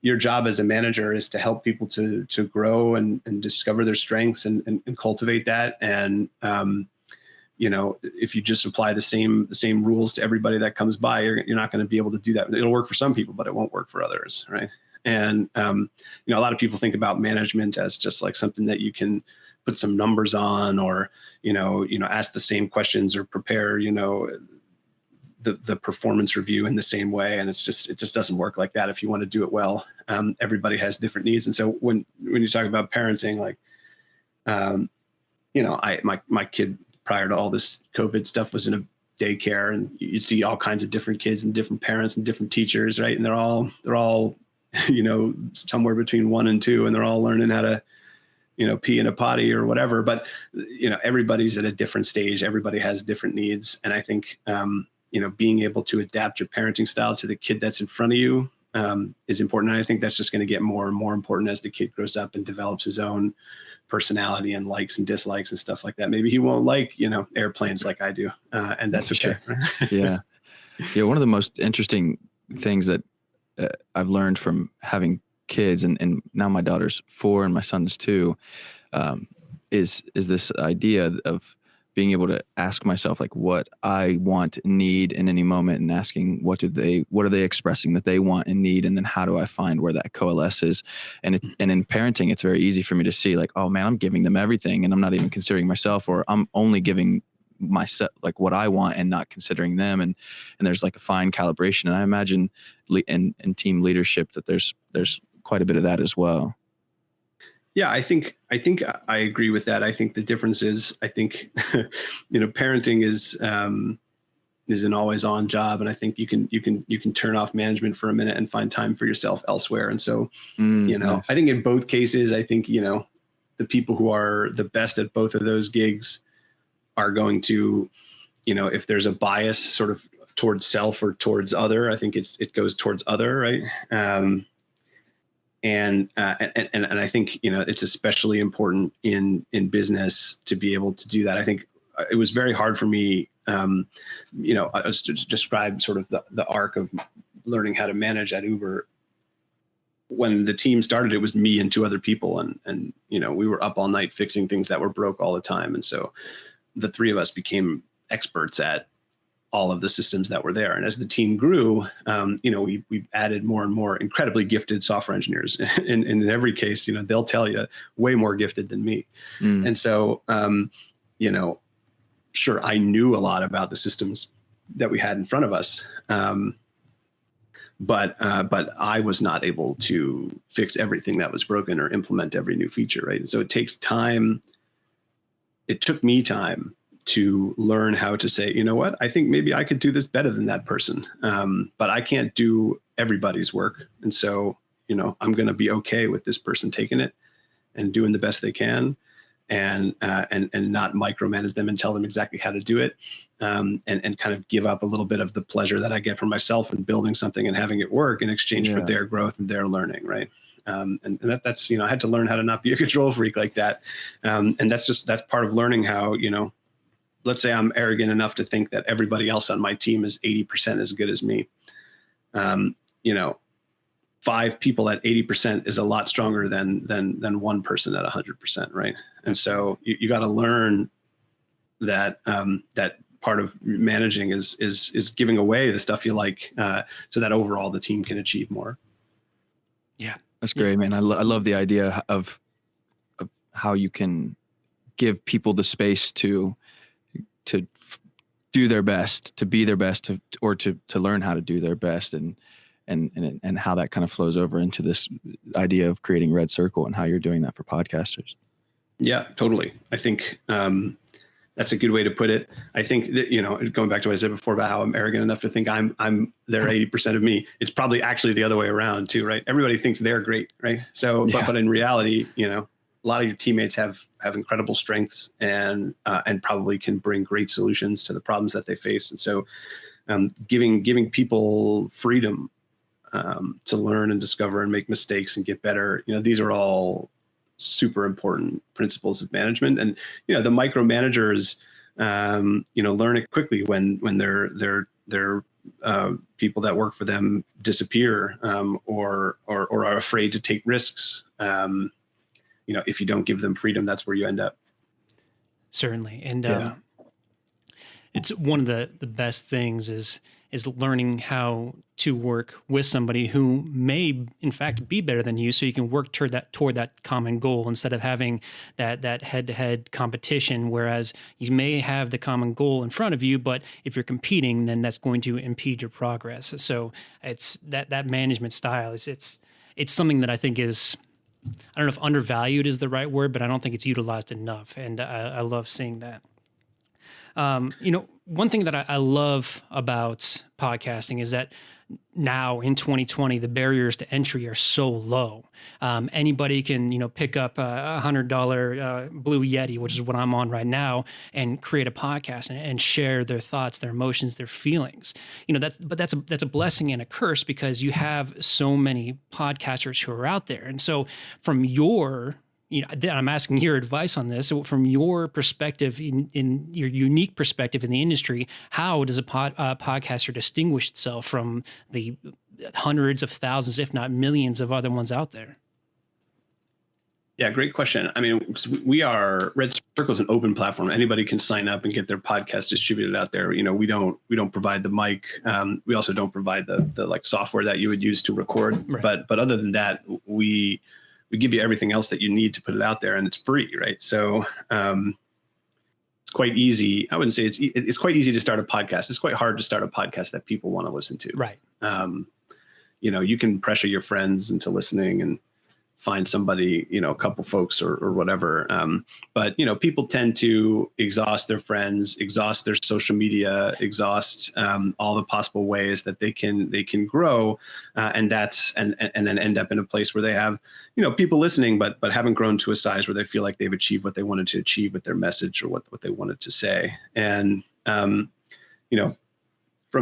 Your job as a manager is to help people to grow and discover their strengths and cultivate that. And, if you just apply the same rules to everybody that comes by, you're not going to be able to do that. It'll work for some people, but it won't work for others, right? And, a lot of people think about management as just like something that you can put some numbers on, or, ask the same questions or prepare, the performance review in the same way. And it just doesn't work like that. If you want to do it well, everybody has different needs. And so when you talk about parenting, like, my kid prior to all this COVID stuff was in a daycare, and you'd see all kinds of different kids and different parents and different teachers, right? And they're all, somewhere between 1 and 2, and they're all learning how to, pee in a potty or whatever. But, everybody's at a different stage. Everybody has different needs. And I think, being able to adapt your parenting style to the kid that's in front of you is important. And I think that's just going to get more and more important as the kid grows up and develops his own personality and likes and dislikes and stuff like that. Maybe he won't like, airplanes like I do. And that's okay. Sure. Yeah. Yeah. One of the most interesting things that I've learned from having kids, and now my daughter's 4 and my son's 2, is this idea of being able to ask myself like what I want and need in any moment, and asking what are they expressing that they want and need, and then how do I find where that coalesces. And in parenting, it's very easy for me to see like, oh man, I'm giving them everything and I'm not even considering myself, or I'm only giving myself like what I want and not considering them. And there's like a fine calibration. And I imagine in team leadership that there's quite a bit of that as well. Yeah, I think I agree with that. I think the difference is, I think, parenting is an always on job. And I think you can turn off management for a minute and find time for yourself elsewhere. And so, nice. I think in both cases, I think, the people who are the best at both of those gigs are going to, if there's a bias sort of towards self or towards other, I think it goes towards other, right? And I think, it's especially important in business to be able to do that. I think it was very hard for me, I was to describe sort of the arc of learning how to manage at Uber. When the team started, it was me and 2 other people. And we were up all night fixing things that were broke all the time. And so the 3 of us became experts at all of the systems that were there. And as the team grew, we added more and more incredibly gifted software engineers. And in every case, they'll tell you way more gifted than me. And so, sure, I knew a lot about the systems that we had in front of us. But I was not able to fix everything that was broken or implement every new feature, right? And so it takes time. It took me time to learn how to say, what, I think maybe I could do this better than that person. But I can't do everybody's work. And so, I'm going to be okay with this person taking it and doing the best they can, and not micromanage them and tell them exactly how to do it. And kind of give up a little bit of the pleasure that I get from myself in building something and having it work in exchange for their growth and their learning. Right. And that's, I had to learn how to not be a control freak like that. And that's part of learning how, let's say I'm arrogant enough to think that everybody else on my team is 80% as good as me. 5 people at 80% is a lot stronger than 1 person at 100%. Right. And so you got to learn that, that part of managing is giving away the stuff you like, so that overall the team can achieve more. Yeah. That's great, man. I love the idea of how you can give people the space to do their best, to be their best, to learn how to do their best, and how that kind of flows over into this idea of creating RedCircle and how you're doing that for podcasters. Yeah, totally. I think that's a good way to put it. I think that, going back to what I said before about how I'm arrogant enough to think I'm there 80% of me, it's probably actually the other way around too, right? Everybody thinks they're great, right? So, but in reality, a lot of your teammates have incredible strengths and probably can bring great solutions to the problems that they face. And so, giving people freedom to learn and discover and make mistakes and get better, these are all super important principles of management. And the micromanagers learn it quickly when their people that work for them disappear or are afraid to take risks. If you don't give them freedom, that's where you end up. Certainly. And it's one of the best things is learning how to work with somebody who may in fact be better than you, so you can work toward that common goal instead of having that head-to-head competition, whereas you may have the common goal in front of you, but if you're competing, then that's going to impede your progress. So it's that management style it's something that I think is, I don't know if undervalued is the right word, but I don't think it's utilized enough. And I love seeing that. One thing that I love about podcasting is that now in 2020, the barriers to entry are so low. Anybody can, pick up a $100 Blue Yeti, which is what I'm on right now, and create a podcast and share their thoughts, their emotions, their feelings. That's a blessing and a curse, because you have so many podcasters who are out there. And so from your I'm asking your advice on this. So from your perspective, in your unique perspective in the industry, how does a podcaster distinguish itself from the hundreds of thousands, if not millions, of other ones out there? Yeah, great question. I mean, RedCircle is an open platform. Anybody can sign up and get their podcast distributed out there. We don't provide the mic. We also don't provide the like software that you would use to record. Right. But other than that, we give you everything else that you need to put it out there, and it's free, right? So it's quite easy. I wouldn't say it's quite easy to start a podcast. It's quite hard to start a podcast that people want to listen to. Right. You can pressure your friends into listening and find somebody, a couple folks or whatever. But people tend to exhaust their friends, exhaust their social media, exhaust all the possible ways that they can grow, and then end up in a place where they have people listening, but haven't grown to a size where they feel like they've achieved what they wanted to achieve with their message or what they wanted to say. And from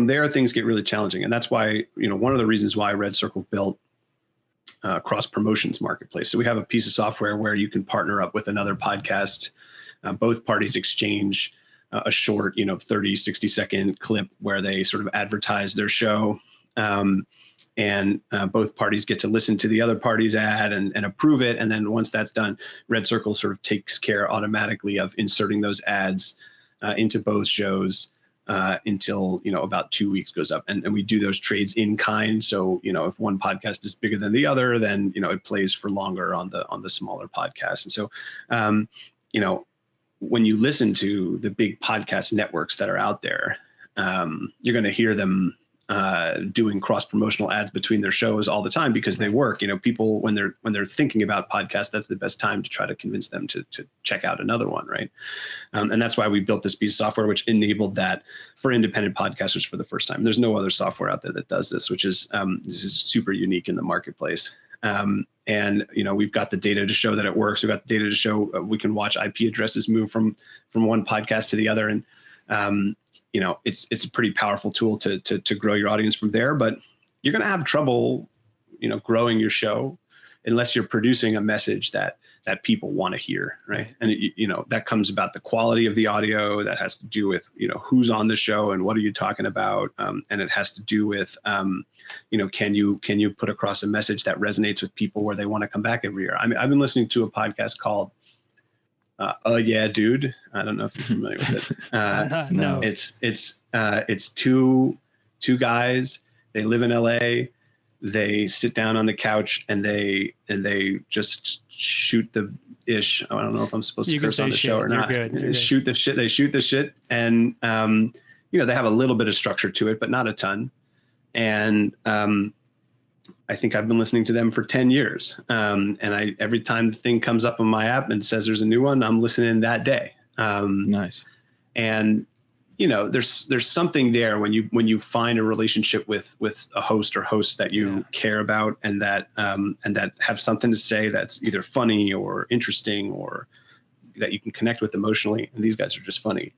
there things get really challenging, and that's why one of the reasons why RedCircle built cross promotions marketplace. So we have a piece of software where you can partner up with another podcast. Both parties exchange a short, 30, 60-second clip where they sort of advertise their show. And both parties get to listen to the other party's ad and approve it. And then once that's done, RedCircle sort of takes care automatically of inserting those ads into both shows until about 2 weeks goes up, and we do those trades in kind. So if one podcast is bigger than the other, then it plays for longer on the smaller podcast. And so when you listen to the big podcast networks that are out there, you're going to hear them doing cross promotional ads between their shows all the time because they work. People when they're thinking about podcasts, that's the best time to try to convince them to check out another one, right? And that's why we built this piece of software which enabled that for independent podcasters for the first time. There's no other software out there that does this, which is this is super unique in the marketplace. And we've got the data to show that it works. We've got the data to show we can watch IP addresses move from one podcast to the other, and it's a pretty powerful tool to grow your audience from there. But you're going to have trouble, growing your show unless you're producing a message that people want to hear, right? And that comes about the quality of the audio. That has to do with who's on the show and what are you talking about, and it has to do with can you put across a message that resonates with people where they want to come back every year. I mean, I've been listening to a podcast called Yeah, Dude. I don't know if you're familiar with it. No. It's two guys. They live in LA. they sit down on the couch and they just shoot the ish. I don't know if I'm supposed to curse on the show or not. Good. Shoot the shit. They shoot the shit, and they have a little bit of structure to it, but not a ton. And I think I've been listening to them for 10 years. And every time the thing comes up on my app and says there's a new one, I'm listening that day. Nice. And there's something there when you find a relationship with a host or hosts that you care about and that have something to say that's either funny or interesting or that you can connect with emotionally. And these guys are just funny,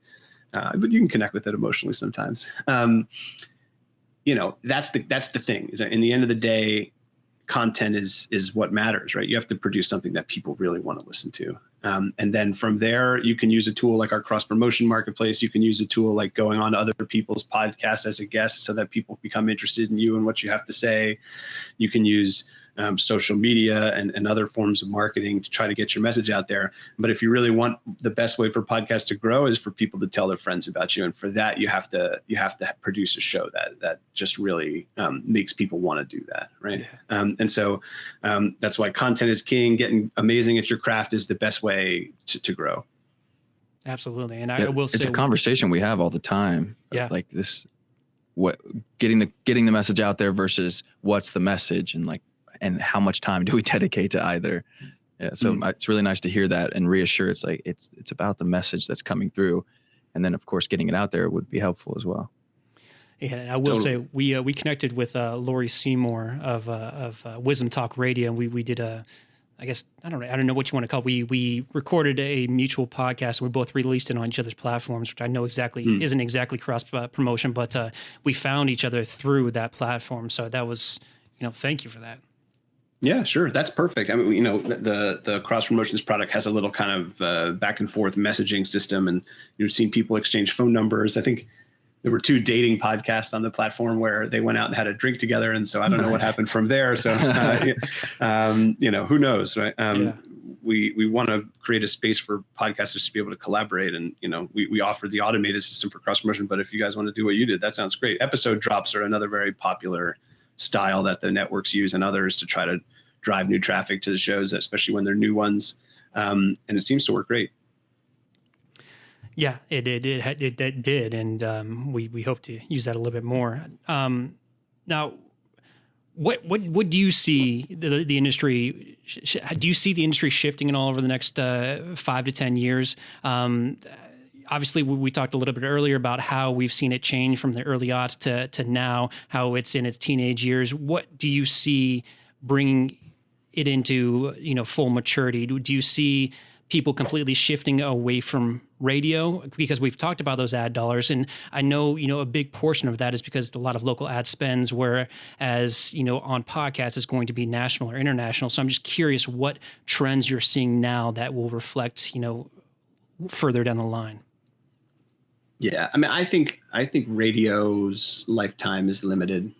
but you can connect with it emotionally sometimes. That's the thing. Is that in the end of the day, content is what matters, right? You have to produce something that people really want to listen to. And then from there, you can use a tool like our cross promotion marketplace. You can use a tool like going on to other people's podcasts as a guest so that people become interested in you and what you have to say. You can use social media and other forms of marketing to try to get your message out there. But if you really want, the best way for podcasts to grow is for people to tell their friends about you. And for that, you have to produce a show that just really makes people want to do that. Right. Yeah. And so that's why content is king. Getting amazing at your craft is the best way to grow. Absolutely. And I will say it's a conversation we have all the time. Yeah. Like this, getting the message out there versus what's the message and how much time do we dedicate to either? Yeah. So it's really nice to hear that and reassure. It's like, it's about the message that's coming through. And then of course, getting it out there would be helpful as well. Yeah, and I will say we connected with Lori Seymour of Wisdom Talk Radio, and we did I don't know what you want to call it. We recorded a mutual podcast. And we both released it on each other's platforms, which I know isn't exactly cross promotion, but we found each other through that platform. So that was, thank you for that. Yeah, sure. That's perfect. I mean, the cross promotions product has a little kind of back and forth messaging system, and you've seen people exchange phone numbers. I think there were 2 dating podcasts on the platform where they went out and had a drink together. And so I don't know what happened from there. So, who knows, right? We want to create a space for podcasters to be able to collaborate. And, we offer the automated system for cross promotion, but if you guys want to do what you did, that sounds great. Episode drops are another very popular style that the networks use and others to try to drive new traffic to the shows, especially when they're new ones. And it seems to work great. Yeah, it did, and we hope to use that a little bit more. Now, what do you see the industry? Do you see the industry shifting at all over the next 5 to 10 years? Obviously, we talked a little bit earlier about how we've seen it change from the early aughts to now, how it's in its teenage years. What do you see bringing it into full maturity? Do you see people completely shifting away from radio? Because we've talked about those ad dollars, and I know a big portion of that is because a lot of local ad spends, whereas on podcasts it's going to be national or international. So I'm just curious what trends you're seeing now that will reflect further down the line. Yeah, I mean, I think radio's lifetime is limited.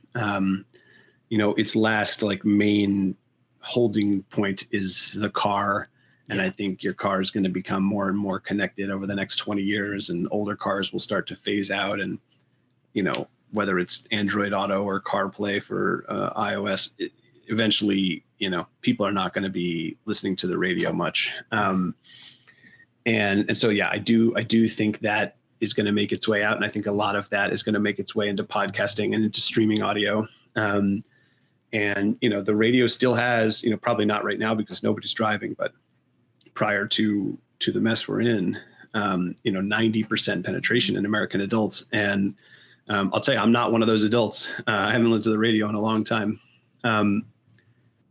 Its last main holding point is the car. And I think your car is going to become more and more connected over the next 20 years, and older cars will start to phase out. And, whether it's Android Auto or CarPlay for iOS, eventually, people are not going to be listening to the radio much. And so, yeah, I do think that is going to make its way out. And I think a lot of that is going to make its way into podcasting and into streaming audio. And, the radio still has, probably not right now because nobody's driving, but prior to the mess we're in, 90% penetration in American adults. And I'll tell you, I'm not one of those adults. I haven't listened to the radio in a long time.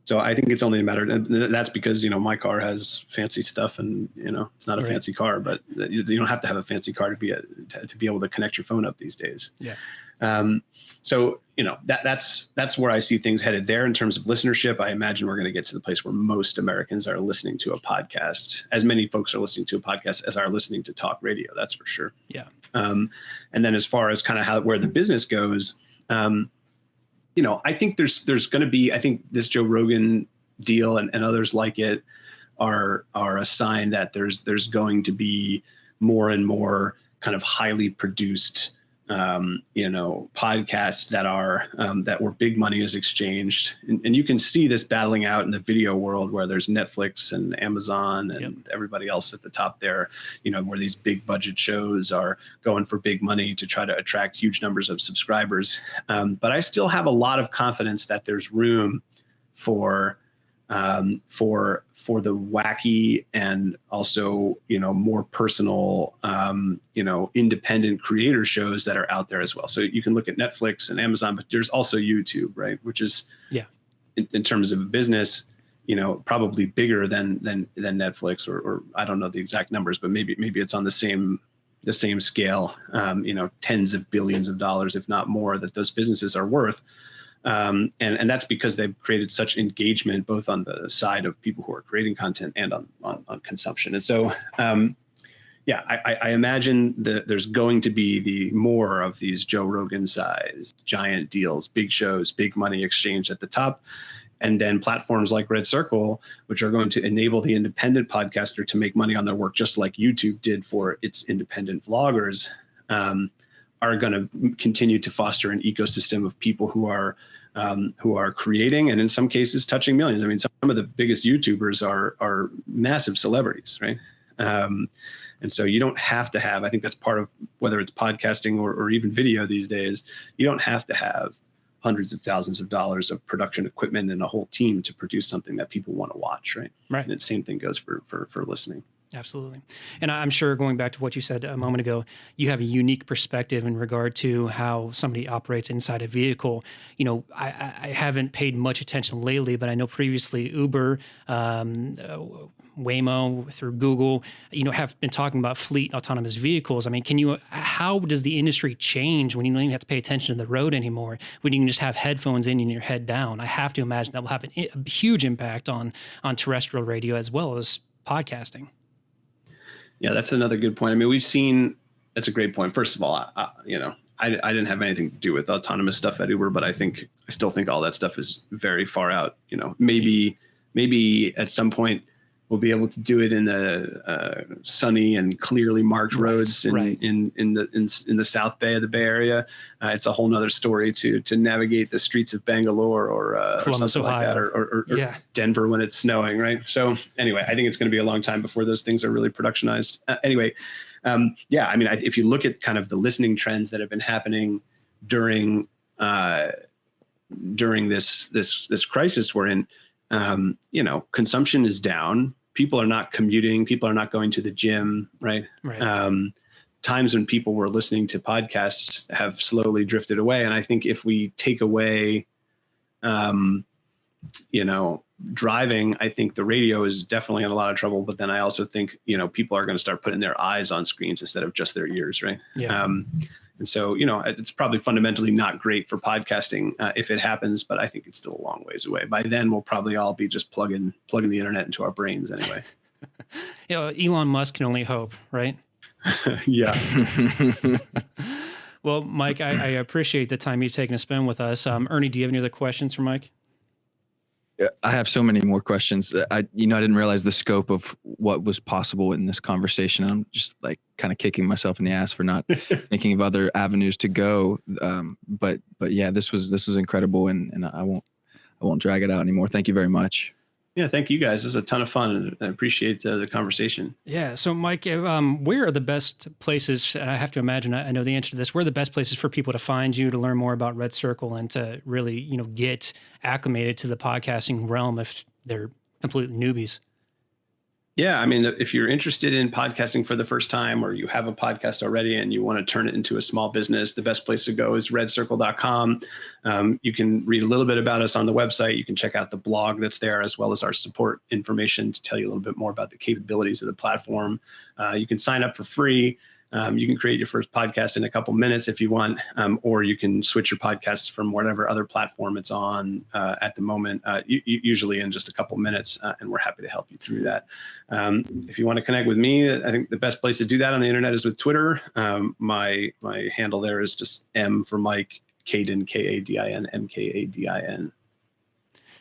So I think it's only a matter, that's because, my car has fancy stuff and, it's not a fancy car, but you don't have to have a fancy car to be able to connect your phone up these days. Yeah. So, that's where I see things headed there in terms of listenership. I imagine we're going to get to the place where most Americans are listening to a podcast. As many folks are listening to a podcast as are listening to talk radio. That's for sure. Yeah. And then as far as kind of where the business goes, I think there's going to be, I think this Joe Rogan deal and others like it are a sign that there's going to be more and more kind of highly produced podcasts that are that where big money is exchanged, and you can see this battling out in the video world where there's Netflix and Amazon and everybody else at the top there, where these big budget shows are going for big money to try to attract huge numbers of subscribers. But I still have a lot of confidence that there's room for the wacky and also, more personal, independent creator shows that are out there as well. So you can look at Netflix and Amazon, but there's also YouTube, right? Which is, in terms of business, probably bigger than Netflix, or I don't know the exact numbers, but maybe it's on the same scale, tens of billions of dollars, if not more, that those businesses are worth. And that's because they've created such engagement, both on the side of people who are creating content and on consumption. And so, I imagine that there's going to be more of these Joe Rogan size giant deals, big shows, big money exchange at the top. And then platforms like RedCircle, which are going to enable the independent podcaster to make money on their work, just like YouTube did for its independent vloggers, are going to continue to foster an ecosystem of people who are creating, and in some cases touching millions. I mean, some of the biggest YouTubers are massive celebrities, right? And so you don't have to have, I think that's part of whether it's podcasting or even video these days, you don't have to have hundreds of thousands of dollars of production equipment and a whole team to produce something that people want to watch, right? Right. And the same thing goes for listening. Absolutely. And I'm sure, going back to what you said a moment ago, you have a unique perspective in regard to how somebody operates inside a vehicle. I haven't paid much attention lately, but I know previously Uber, Waymo through Google, have been talking about fleet autonomous vehicles. I mean, how does the industry change when you don't even have to pay attention to the road anymore, when you can just have headphones in and your head down? I have to imagine that will have a huge impact on terrestrial radio as well as podcasting. Yeah, that's another good point. I mean, that's a great point. First of all, I didn't have anything to do with autonomous stuff at Uber, but I still think all that stuff is very far out. Maybe at some point we'll be able to do it in the sunny and clearly marked roads in the South Bay of the Bay Area. It's a whole nother story to navigate the streets of Bangalore or something like that, or Denver when it's snowing, right? So anyway, I think it's going to be a long time before those things are really productionized. I mean, if you look at kind of the listening trends that have been happening during this crisis we're in, consumption is down. People are not commuting. People are not going to the gym, right? Times when people were listening to podcasts have slowly drifted away. And I think if we take away, driving, I think the radio is definitely in a lot of trouble. But then I also think, people are going to start putting their eyes on screens instead of just their ears, right? Yeah. And so, it's probably fundamentally not great for podcasting if it happens, but I think it's still a long ways away. By then, we'll probably all be just plugging the internet into our brains anyway. Elon Musk can only hope, right? Yeah. Well, Mike, I appreciate the time you've taken to spend with us. Ernie, do you have any other questions for Mike? I have so many more questions. I didn't realize the scope of what was possible in this conversation. I'm just like kind of kicking myself in the ass for not thinking of other avenues to go. But yeah, this was incredible, and I won't drag it out anymore. Thank you very much. Yeah, thank you guys. This is a ton of fun, and I appreciate the conversation. Yeah. So, Mike, where are the best places? I have to imagine I know the answer to this. Where are the best places for people to find you, to learn more about RedCircle, and to really, get acclimated to the podcasting realm if they're complete newbies? Yeah, I mean, if you're interested in podcasting for the first time, or you have a podcast already and you want to turn it into a small business, the best place to go is redcircle.com. You can read a little bit about us on the website. You can check out the blog that's there, as well as our support information to tell you a little bit more about the capabilities of the platform. You can sign up for free. You can create your first podcast in a couple minutes if you want, or you can switch your podcast from whatever other platform it's on at the moment, usually in just a couple minutes, and we're happy to help you through that. If you want to connect with me, I think the best place to do that on the internet is with Twitter. My handle there is just M for Mike, Kadin, Kadin, MKADIN.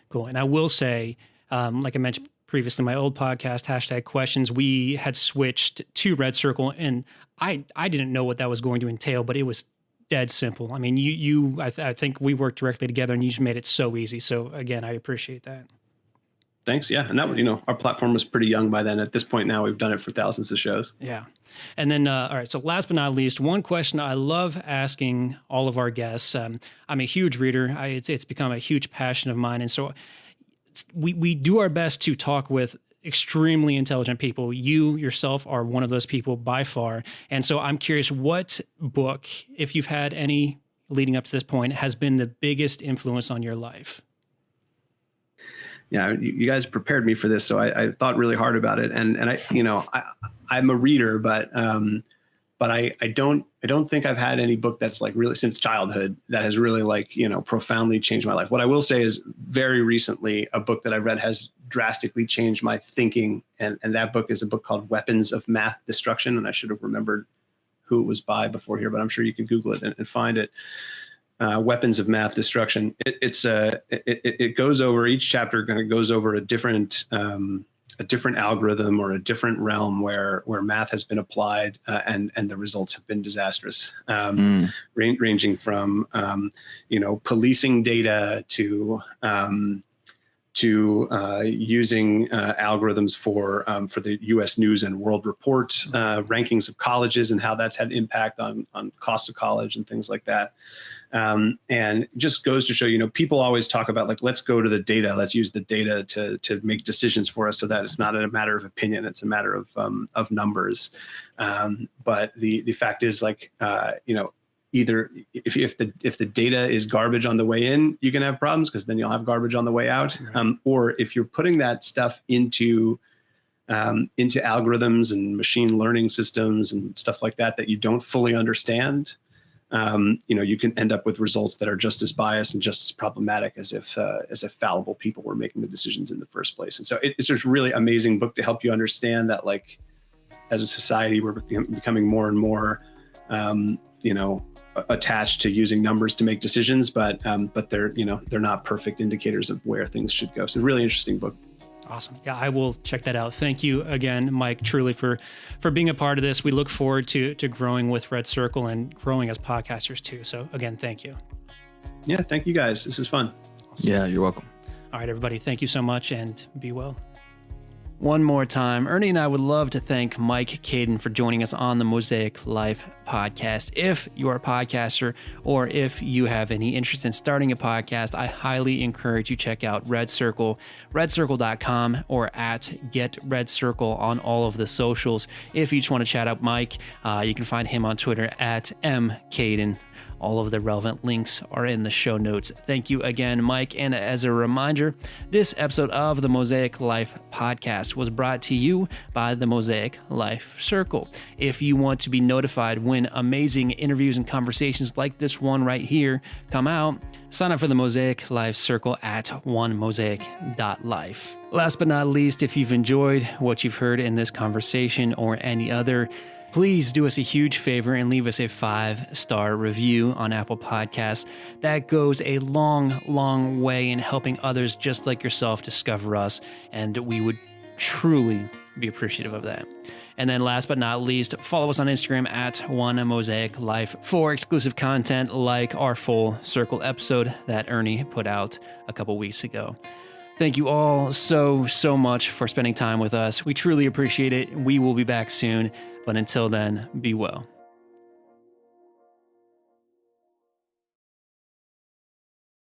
Cool. And I will say, like I mentioned previously, my old podcast, #questions, we had switched to RedCircle, and I didn't know what that was going to entail, but it was dead simple. I mean, I think we worked directly together and you just made it so easy. So again, I appreciate that. Thanks. Yeah. And that, our platform was pretty young by then. At this point now, we've done it for thousands of shows. Yeah. And then, all right. So last but not least, one question I love asking all of our guests. I'm a huge reader. It's become a huge passion of mine. And so we do our best to talk with extremely intelligent people. You yourself are one of those people by far. And so I'm curious, what book, if you've had any leading up to this point, has been the biggest influence on your life? Yeah, you guys prepared me for this, so I thought really hard about it, and I'm a reader, but I don't think I've had any book that's like really since childhood that has really like profoundly changed my life. What I will say is very recently a book that I've read has drastically changed my thinking, and that book is a book called Weapons of Math Destruction, and I should have remembered who it was by before here, but I'm sure you can Google it and find it. Weapons of Math Destruction. It goes over, each chapter kind of goes over a different algorithm or a different realm where math has been applied and the results have been disastrous. Ranging from policing data to using algorithms for the U.S. News and World Report rankings of colleges and how that's had impact on costs of college and things like that. And just goes to show, people always talk about like, let's go to the data, let's use the data to make decisions for us so that it's not a matter of opinion, it's a matter of numbers. But the fact is like, either if the data is garbage on the way in, you can have problems because then you'll have garbage on the way out. Right. Or if you're putting that stuff into algorithms and machine learning systems and stuff like that you don't fully understand, you can end up with results that are just as biased and just as problematic as if fallible people were making the decisions in the first place. And so it's just a really amazing book to help you understand that, like, as a society, we're becoming more and more, attached to using numbers to make decisions, but they're not perfect indicators of where things should go. So really interesting book. Awesome. Yeah, I will check that out. Thank you again, Mike, truly for being a part of this. We look forward to growing with RedCircle and growing as podcasters too. So again, thank you. Yeah, thank you guys. This is fun. Awesome. Yeah, you're welcome. All right, everybody. Thank you so much and be well. One more time, Ernie and I would love to thank Mike Kadin for joining us on the Mosaic Life podcast. If you are a podcaster or if you have any interest in starting a podcast, I highly encourage you check out RedCircle, redcircle.com or at GetRedCircle on all of the socials. If you just want to chat up Mike, you can find him on Twitter at mkadin. All of the relevant links are in the show notes. Thank you again, Mike. And as a reminder, this episode of the Mosaic Life podcast was brought to you by the Mosaic Life Circle. If you want to be notified when amazing interviews and conversations like this one right here come out, sign up for the Mosaic Life Circle at onemosaic.life. Last but not least, if you've enjoyed what you've heard in this conversation or any other, please do us a huge favor and leave us a 5-star review on Apple Podcasts. That goes a long, long way in helping others just like yourself discover us, and we would truly be appreciative of that. And then last but not least, follow us on Instagram at onemosaic.life for exclusive content like our full circle episode that Ernie put out a couple weeks ago. Thank you all so much for spending time with us. We truly appreciate it. We will be back soon. But until then, be well.